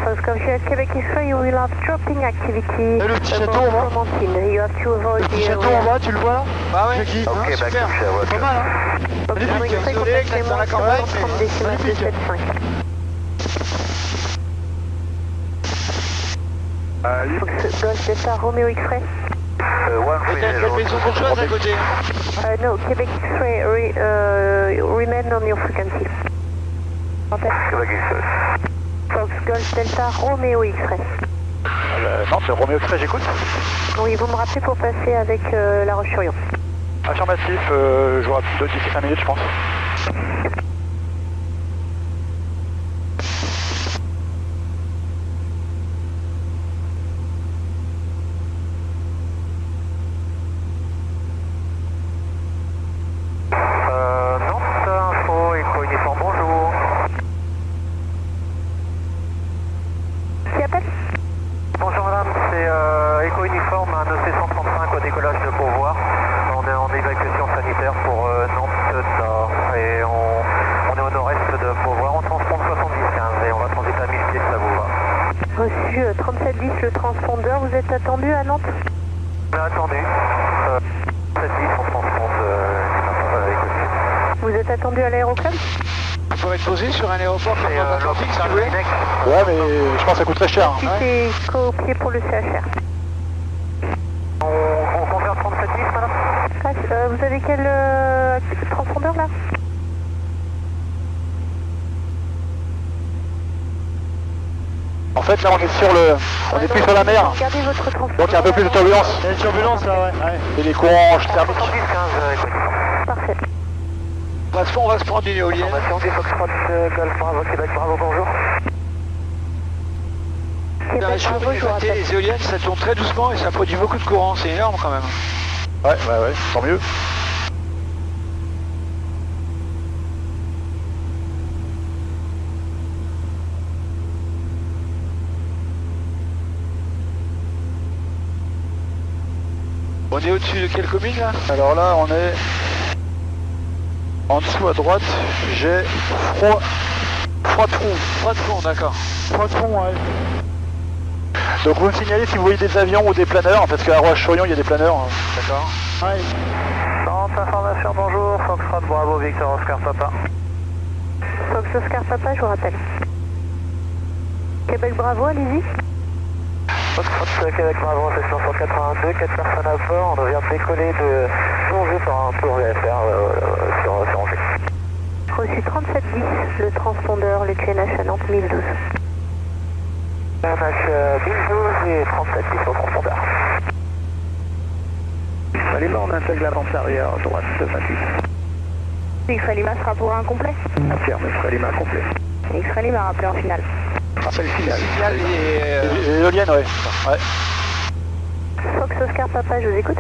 Fox Québec X-Ray, you will have dropping activity. Et le petit château en bas? You have to avoid Le petit château en bas, tu le vois là? Bah ouais. Jackie, hein, Ok, super. bah, Pas mal hein? Fox Magnifique, X-Ray, désolé, contactez-moi dans la campagne, 30 mais décimales de magnifique. 75. Fox Golf Delta Romeo X-Ray. Quelle maison bourgeoise à côté? No, Québec X-Ray, remain on your frequency. Québec X-Ray. Fox Golf Delta Romeo X-Ray. Non, c'est Roméo X-Ray, j'écoute. Oui, vous me rappelez pour passer avec la Roche-sur-Yon. Affirmatif, j'aurai d'ici 5 minutes je pense. Nantes Info, Echo Uniforme, bonjour. Qui appelle? Bonjour madame, c'est Echo Uniforme, un EC135 au décollage de Beauvoir. On est en évacuation sanitaire pour Nantes et on est au nord-est de Beauvoir. On transpond 70-15 et on va transiter à 1000 pieds, ça vous va. Reçu 3710, le transpondeur, vous êtes attendu à Nantes? On a attendu. 3710, on transponde Vous êtes attendu à l'aéroclub? Vous pouvez être posé sur un aéroport comme dans l'Atlantique si vous voulez. Ouais, mais je pense que ça coûte très cher. Si c'est copié pour le CHR. On confère 3710 madame? Vous avez quel transpondeur là? En fait, là, on est sur le, on est plus sur la mer. Regardez votre transpondeur. Donc il y a un peu plus de turbulence. Il y a une turbulence là, ouais. Et les courants thermiques. 70-15, Parfait. On va se prendre une éolienne. Information des Foxtrot Golf Bravo Québec Bravo, bonjour. Dans la Québec Bravo, chambre je vous rappelle. les éoliennes, ça tourne très doucement et ça produit beaucoup de courant. C'est énorme quand même. Ouais, tant mieux. On est au-dessus de quelle commune là? Alors là, on est en dessous à droite, j'ai Froidefond. Froidefond, d'accord. Froidefond, ouais. Donc vous me signalez si vous voyez des avions ou des planeurs, parce qu'à Roche-sur-Yon, il y a des planeurs. D'accord. Ouais. Nantes Information, bonjour. Foxtrot Bravo Victor Oscar Papa. Fox Oscar Papa, je vous rappelle. Québec Bravo, allez-y. Foxtrot Québec Bravo, c'est 182, 4 personnes à bord. On vient de décoller de Angers par un tour VFR sur Angers. Reçu 3710, le transpondeur, le QNH à Nantes 1012. QNH 1012 et 3710 au transpondeur. Allez, on intègre la vente arrière, droite 28. X-Ray Lima sera pour un complet. Affirme, X-Ray Lima complet. X-Ray Lima rappelé en finale. Rappel final. Et l'éolienne, ouais. Fox Oscar Papa, je vous écoute.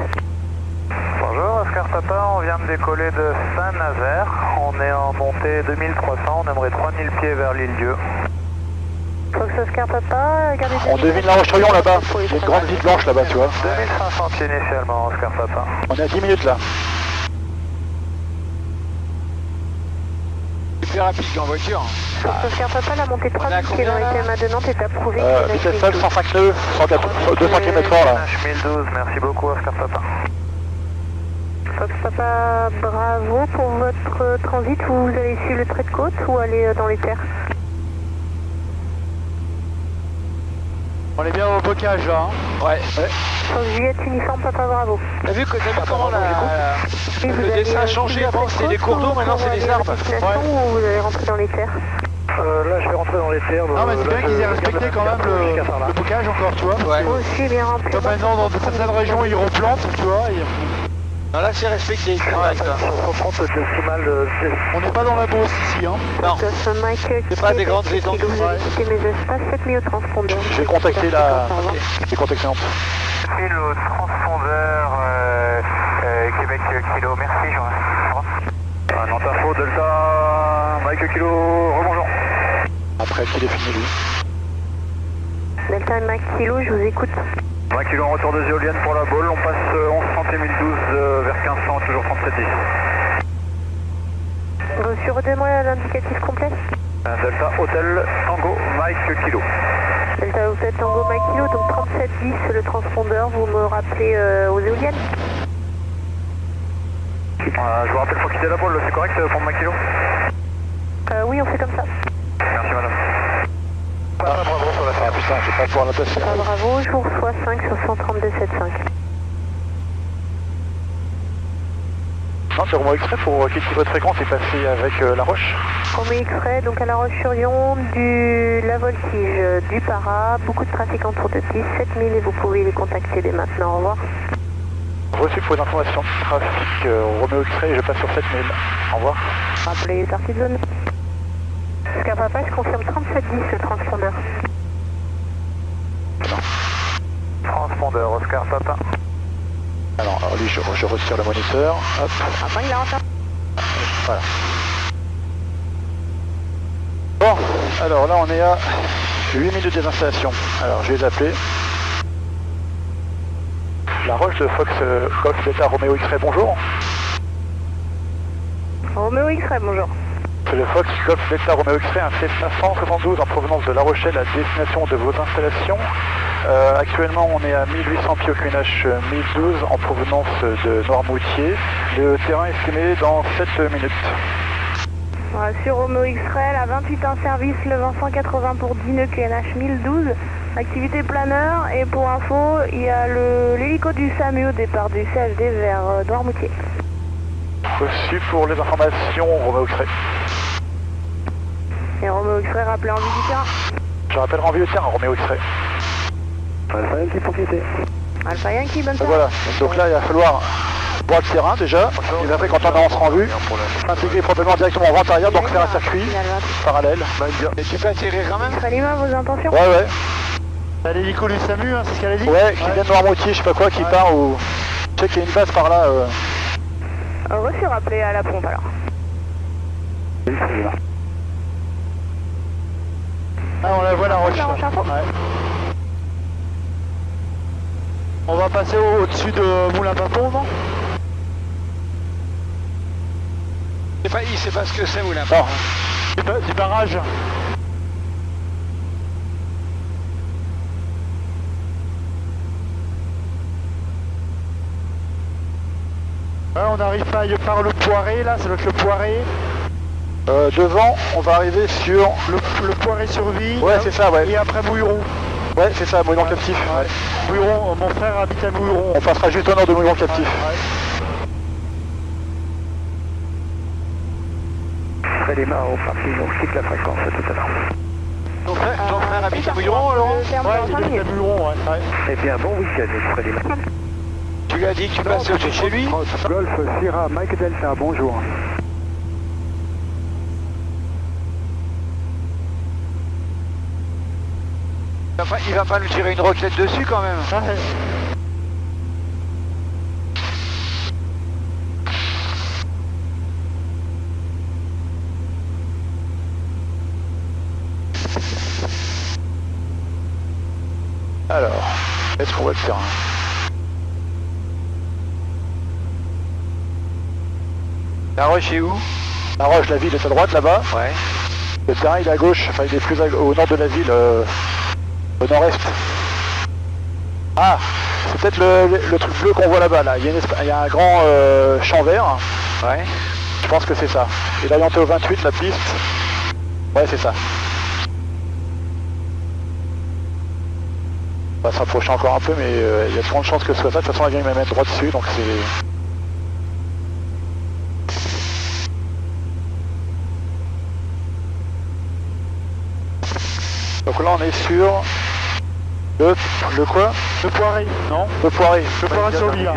Oscar Papa, on vient de décoller de Saint-Nazaire. On est en montée 2300, on aimerait 3000 pieds vers l'île Dieu. Fox Oscar Papa, gardez... On devine la Roche-sur-Yon là-bas. Il y a une grande ville blanche là-bas, tu vois. 2500 pieds initialement, Oscar Papa. On est à 10 minutes là. C'est plus rapide qu'en voiture. Fox Oscar Papa, la montée 3000 pieds dans les TMA de Nantes est approuvée. Vitesse seule, 105 nœuds, 200 km/h là. 1012, merci beaucoup, Oscar Papa. Fox Papa, bravo pour votre transit. Vous allez suivre le trait de côte ou aller dans les terres? On est bien au bocage là. Hein. Ouais. Fox Juliette, uniforme, Papa, bravo. T'as vu comment le dessin a changé? Avant c'était des cours d'eau, maintenant c'est des arbres. Ou vous allez rentrer dans les terres? Là, je vais rentrer dans les terres. Non, mais c'est bien qu'ils aient respecté quand même le bocage encore, tu vois. Ouais. Aussi bien rempli. Comme maintenant, dans certaines régions, ils replantent, tu vois. Non, là c'est respecté. Ouais, 130 décimales. On n'est pas dans la Beauce ici, hein. Non. C'est pas des grandes étendues. Vous avez quitté mes espaces, faites mieux au transpondeur. J'ai contacté la... J'ai contacté Nantes. File au transpondeur Québec Kilo, merci, Jean. Nantes Info, Delta, Mike Kilo, rebonjour. Après qu'il est fini lui. Delta Mike Kilo, je vous écoute. 20 kg en retour des éoliennes pour la Baule, on passe 1130 et 1012 vers 1500, toujours 3710. Reçu, redonnez-moi l'indicatif complet. Delta Hôtel Tango Mike Kilo. Delta Hôtel Tango Mike Kilo, donc 3710 le transpondeur, vous me rappelez aux éoliennes? Je vous rappelle, il faut quitter la Baule, c'est correct pour Mike Kilo? Oui, on fait comme ça. Merci madame. Bravo sur la Ah putain, je vais pas pouvoir la passer. Bravo, je vous reçois 5 sur 132,75. Non, c'est Romo Extrait pour quitter votre fréquence et passer avec La Roche. Romo Extrait, donc à La Roche-sur-Yon, la Voltige, du Para, beaucoup de trafic en tour de piste, 7000 et vous pouvez les contacter dès maintenant. Au revoir. Reçu pour une information de trafic Roméo Extrait et je passe sur 7000. Au revoir. Rappelez sortie de zone. Oscar Papa, je confirme 3710 le transpondeur. Transpondeur Oscar Papa. Alors lui, je retire le moniteur. Hop. Enfin, il est en retard. Voilà. Bon, alors là on est à 8 minutes de désinstallation. Alors je vais les appeler. La Roche de Fox Golf Delta Roméo X-Ray, bonjour. Roméo X-Ray, bonjour. C'est le Fox Golf Delta Roméo X-Ray, un Cessna 172 en provenance de La Rochelle à destination de vos installations. Actuellement on est à 1800 pieds au QNH 1012 en provenance de Noirmoutier. Le terrain est estimé dans 7 minutes. Voilà, sur Roméo X-Ray, la 28 en service, le vent 180 pour 10 nœuds QNH 1012. Activité planeur et pour info, il y a l'hélico du SAMU au départ du CHD vers Noirmoutier. Reçu pour les informations Roméo X-Ray. Et Roméo X-Ray rappelé en vue du terrain. Je rappelle en vue du terrain Roméo X-Ray. Alpha Yankee pour quitter. Alpha Yankee, bonne soirée. Voilà, donc là il va falloir voir le terrain déjà, et après quand on avancera en vue, intégrer probablement directement en vente arrière, donc faire un circuit parallèle. Et tu peux atterrir quand même? Salima, vos intentions? Ouais. T'as l'hélico du SAMU, hein, c'est ce qu'elle a dit? Ouais, qui vient de Noirmoutier, je sais pas quoi, qui part ou... Je sais qu'il y a une base par là. Reçu, rappelé à la pompe alors. Ah, on la voit la Roche. Ouais. On va passer au-dessus de Moulin-Papon, non? Il sait pas ce que c'est Moulin. Du barrage. Ouais, on arrive par le Poiré, là, ça doit être le Poiré. Devant, on va arriver sur... Le Poiré sur Vie. Ouais, c'est ça, ouais. Et après Mouilleron. Ouais, c'est ça, Mouilleron captif. Ouais. Mouilleron, mon frère habite à Mouilleron. On passera juste au nord de Mouilleron captif. Très les mains au parking, on quitte la fréquence tout à l'heure. Ton frère habite à Mouilleron alors? Ouais, il habite à Mouilleron, ouais. Eh bien, bon week-end, Freddy. Tu lui as dit que tu passais au-dessus de chez lui? Golf Sierra Mike Delta, bonjour. Il va pas nous tirer une roquette dessus quand même. Est-ce qu'on voit le terrain? La roche est où? La roche, la ville est à droite là-bas. Ouais. Le terrain il est à gauche, enfin il est plus au nord de la ville, au nord-est. Ah, c'est peut-être le truc bleu qu'on voit là-bas, là. Il y a un grand champ vert. Ouais. Je pense que c'est ça. Il est orienté au 28, la piste. Ouais, c'est ça. On va s'approcher encore un peu, mais il y a de grandes chances que ce soit ça. De toute façon, l'avion il va mettre droit dessus, donc c'est... Donc là, on est sur le quoi? Le Poiré, non? Le Poiré. Le Poiré sur Villa.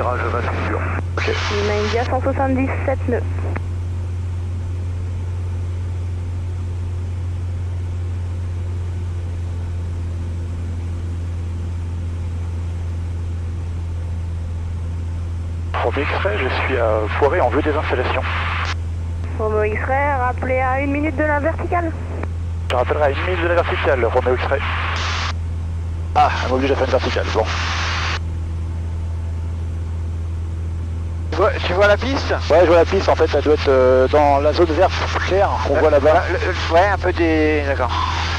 Ok. Lima India 177 nœuds. Premier extrait, je suis à Poiré en vue des installations. Romo X-Ray, rappelé à 1 minute de la verticale. Je rappellerai à 1 minute de la verticale, Roméo X-Ray. Ah, elle m'oblige à faire une verticale, bon. Tu vois la piste? Ouais, je vois la piste, en fait, elle doit être dans la zone verte claire qu'on voit là-bas. Ouais, un peu des... D'accord.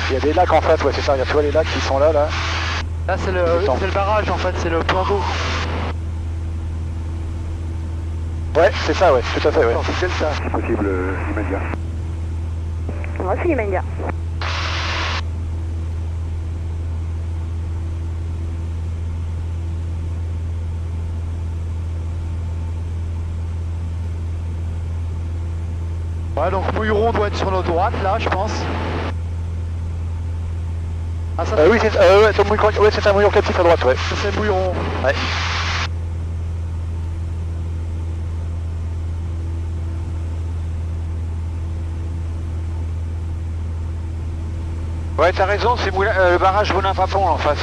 Il y a des lacs en face, ouais, c'est ça, tu vois les lacs qui sont là, là. Là, c'est le barrage, en fait, c'est le point d'eau. Ouais, c'est ça, ouais, tout à fait, ouais. C'est ça, si possible, Limandia. Moi, c'est Lima India. Ouais, donc Mouilleron doit être sur notre droite, là, je pense. Ah, ça, Oui, c'est un mouillon captif à droite, ouais. ça, c'est Mouilleron. Ouais. Ouais, t'as raison, c'est le barrage Moulin-Papon en face.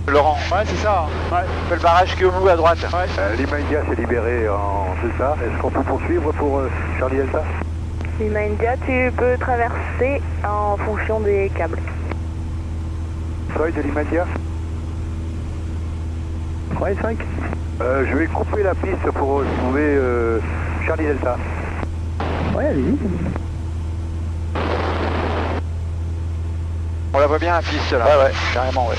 Laurent. Ouais, c'est ça. Ouais. Le barrage qui est au bout à droite. Ouais. Lima India s'est libéré en c'est ça. Est-ce qu'on peut poursuivre pour Charlie Delta? Lima India, tu peux traverser en fonction des câbles. Feuille de Lima India? Ouais, 5. Je vais couper la piste pour trouver Charlie Delta. Ouais, allez-y. On la voit bien la piste là. Ouais, carrément, ouais.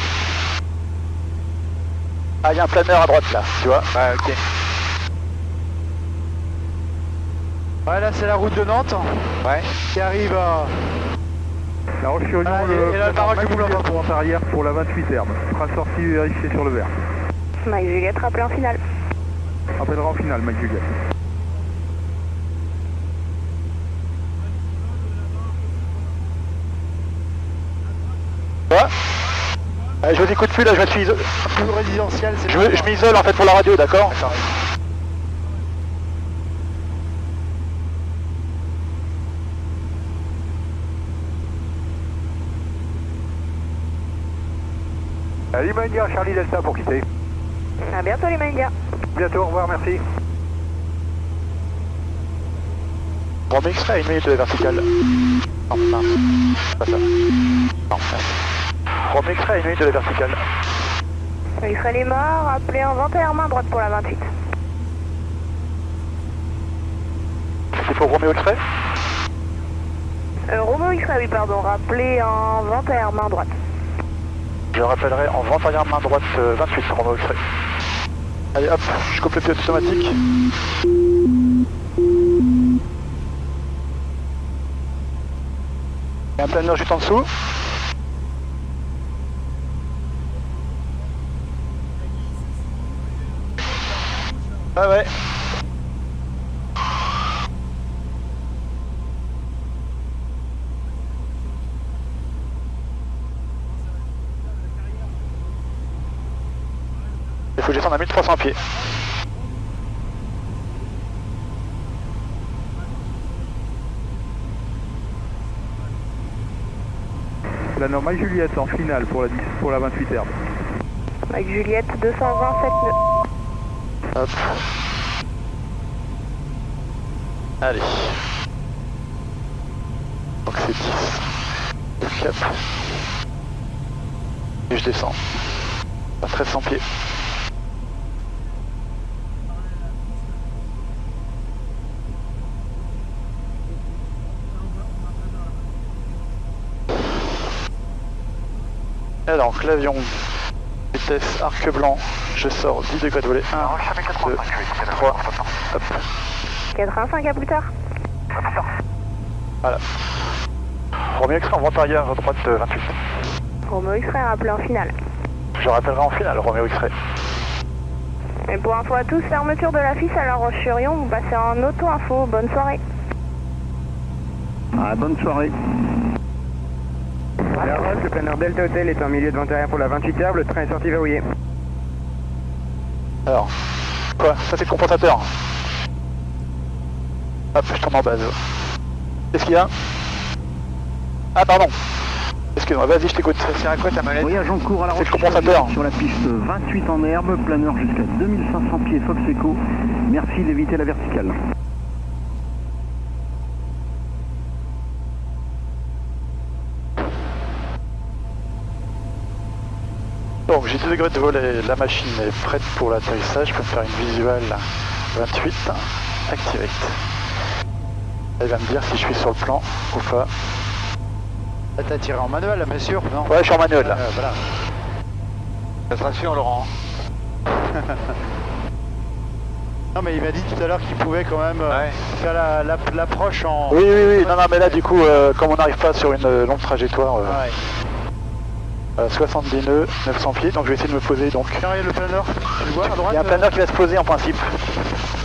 Ah, il y a un planeur à droite là, tu vois. Ouais, ok. Ouais, là, c'est la route de Nantes. Ouais. Qui arrive à... La Roche-sur-Yon, et là, le barrage du Moulin-Papon. pour en arrière pour la 28 herbe. Train de sortie vérifié sur le vert. Mike Juliette, rappelé en finale. Rappellera en finale, Mike Juliette. Quoi? Je vous écoute plus là, je me suis isolé. Plus résidentiel, c'est... Je m'isole en fait pour la radio, d'accord? Lima India, Charlie Delta pour quitter. À bientôt, Lima India. Bientôt, au revoir, merci. Roméo X-Ray à 1 minute de la verticale. Non, mince, pas ça. Non, Roméo X-Ray à 1 minute de la verticale. X-Ray Lima, rappelé en 21 main droite pour la 28. C'est pour Roméo X-Ray? Romo X-Ray, oui, pardon, rappelé en 21 main droite. Je rappellerai en 21 main droite 28, Roméo X-Ray. Allez hop, je coupe le pilote automatique. Il y a un planeur juste en dessous. Ah ouais. Il faut que je descende à 1300 pieds. La normale Juliette en finale pour la 28 herbe. Mike Juliette, 227 nœuds. Hop. Allez. Donc c'est 10. Cap. Et je descends. À 1300 pieds. Alors, donc l'avion, vitesse arc blanc, je sors 10 degrés de volée. 1, 2, 3, hop. 85 à plus tard. Voilà. Roméo X-ray en vente arrière, droite 28. Roméo X-ray rappelé en finale. Je rappellerai en finale, Roméo X-ray. Et pour info à tous, fermeture de l'affiche à La Roche-sur-Yon, vous passez en auto-info. Bonne soirée. Ah, bonne soirée. La Roche, le planeur Delta Hotel est en milieu de vente arrière pour la 28h, le train est sorti verrouillé. Alors, quoi? Ça c'est le compensateur. Hop, je tourne en base. Qu'est-ce qu'il y a? Ah pardon. Excuse-moi, vas-y, je t'écoute. Ça sert à quoi ta manette? Voyage en cours à La Roche. C'est le compensateur. Sur la piste 28 en herbe, planeur jusqu'à 2500 pieds Fox Echo. Merci d'éviter la verticale. Donc j'ai 2 degrés de volet, la machine est prête pour l'atterrissage, je peux me faire une visuelle 28, activate. Elle va me dire si je suis sur le plan ou pas. Là t'as tiré en manuel là, bien sûr, non? Ouais, je suis en manuel là. Voilà. Ça te rassure Laurent. Non mais il m'a dit tout à l'heure qu'il pouvait quand même faire l'approche en... Oui, non, mais là du coup, comme on n'arrive pas sur une longue trajectoire, 70 nœuds, 900 pieds, donc je vais essayer de me poser donc. Tiens, regarde le planeur, tu le vois à droite? Il y a un planeur qui va se poser en principe.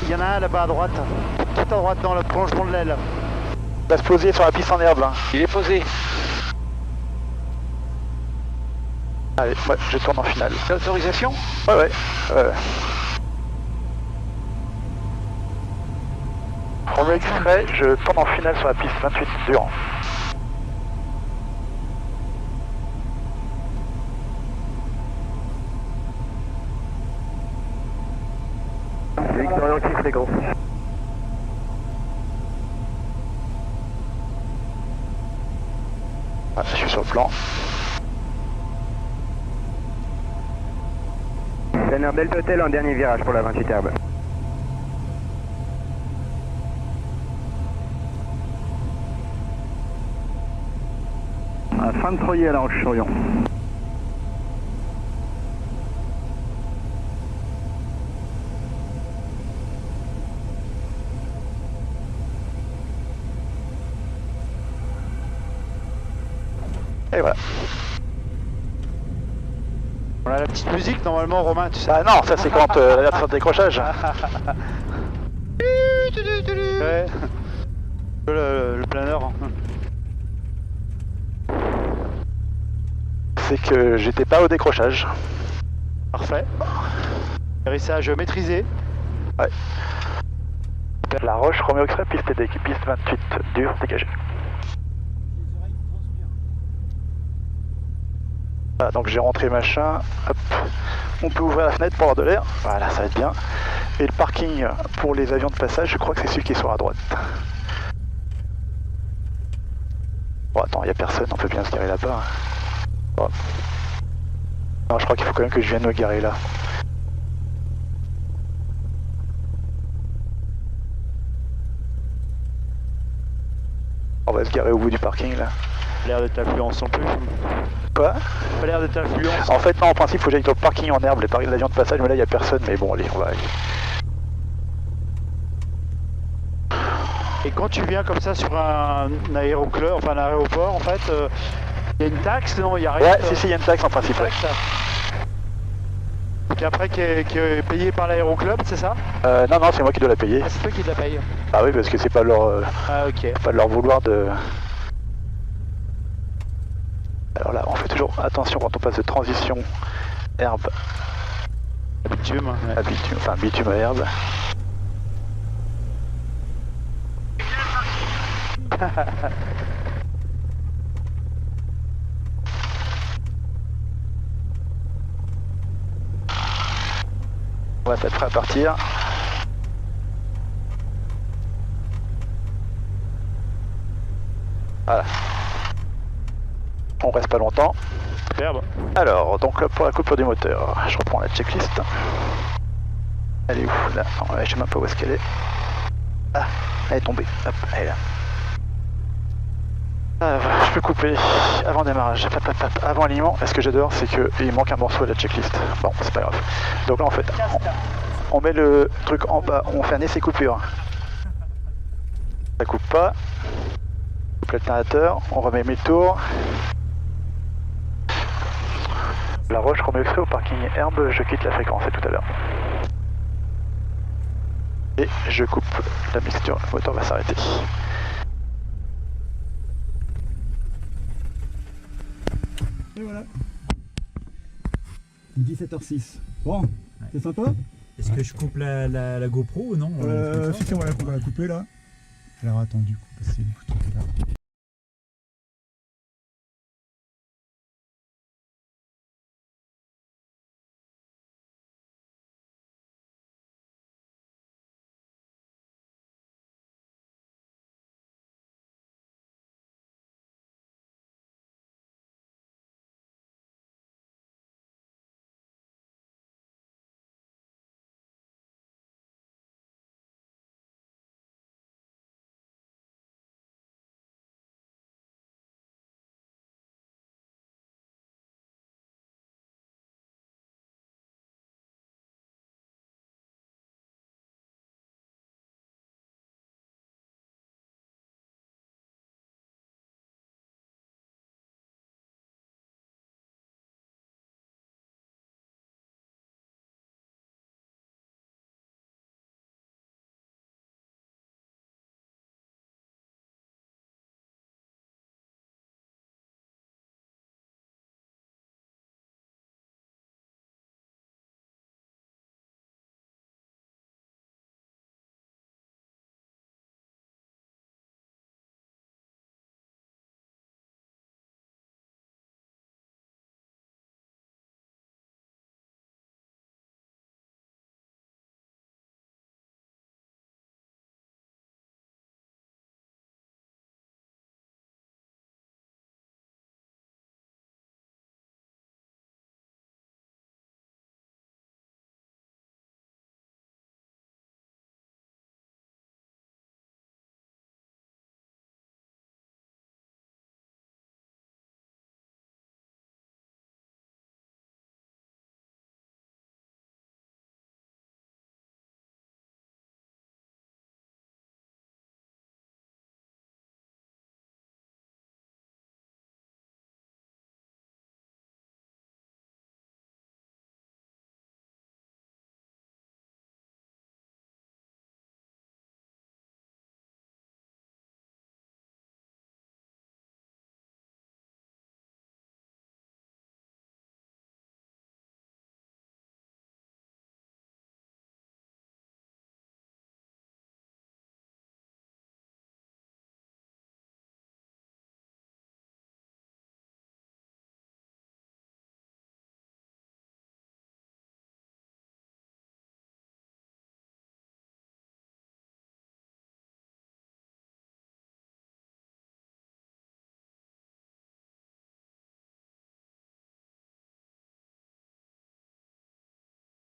Il y en a un là-bas à droite, tout à droite dans le prolongement de l'aile. Il va se poser sur la piste en herbe là. Il est posé. Allez, ouais, je tourne en finale. C'est l'autorisation? Ouais. Roméo X-ray, je tourne en finale sur la piste 28 Durand. Victorien qui fréquence. Voilà, je suis sur le plan. Planeur Delta Hotel en dernier virage pour la 28 herbe. À fin de Troyer à La Roche-sur-Yon. Et voilà. On a la petite musique normalement Romain, tu sais. Ah non, ça c'est quand la fin de décrochage. Ouais. Le planeur. C'est que j'étais pas au décrochage. Parfait. Atterrissage maîtrisé. Ouais. La Roche, Roméo X-ray, piste 28, dur, dégagé. Voilà, donc j'ai rentré machin, hop, on peut ouvrir la fenêtre pour avoir de l'air, voilà, ça va être bien. Et le parking pour les avions de passage, je crois que c'est celui qui est sur la droite. Bon attends, il n'y a personne, on peut bien se garer là-bas. Bon. Non, je crois qu'il faut quand même que je vienne me garer là. On va se garer au bout du parking là. L'air d'être affluence en plus. Quoi? Pas l'air d'être affluence. En fait non, en principe il faut que j'aille dans le parking en herbe, l'avion de passage, mais là il n'y a personne, mais bon allez, on va aller. Et quand tu viens comme ça sur un aéroclub, enfin un aéroport en fait, il y a une taxe, non? Il y a rien. Ouais, si, il y a une taxe en principe. Ouais. Qui après qui est payée par l'aéroclub, c'est ça? Non, c'est moi qui dois la payer. Ah, c'est toi qui la paye. Ah oui, parce que c'est pas leur, pas de leur vouloir de... Alors là, on fait toujours attention quand on passe de transition herbe à bitume. À bitume, enfin bitume à herbe. On va être prêt à partir. Voilà. On reste pas longtemps. Superbe. Alors, donc pour la coupure du moteur, je reprends la checklist. Elle est où là? Non, je sais même pas où est-ce qu'elle est. Ah, elle est tombée. Hop, elle est là. Je peux couper avant démarrage, avant aliment. Et ce que j'adore, c'est qu'il manque un morceau de la checklist. Bon, c'est pas grave. Donc là, en fait, on met le truc en bas, on fait un essai coupure. Ça coupe pas. On coupe l'alternateur, on remet 1000 tours. La roche remet extrait au parking herbe, je quitte la fréquence, c'est tout à l'heure. Et je coupe la mixture, le moteur va s'arrêter. Et voilà. 17h06. Bon, c'est sympa. Est-ce que je coupe la GoPro ou non? Si, on va la couper là. Alors attends, du coup, passer le bouton là.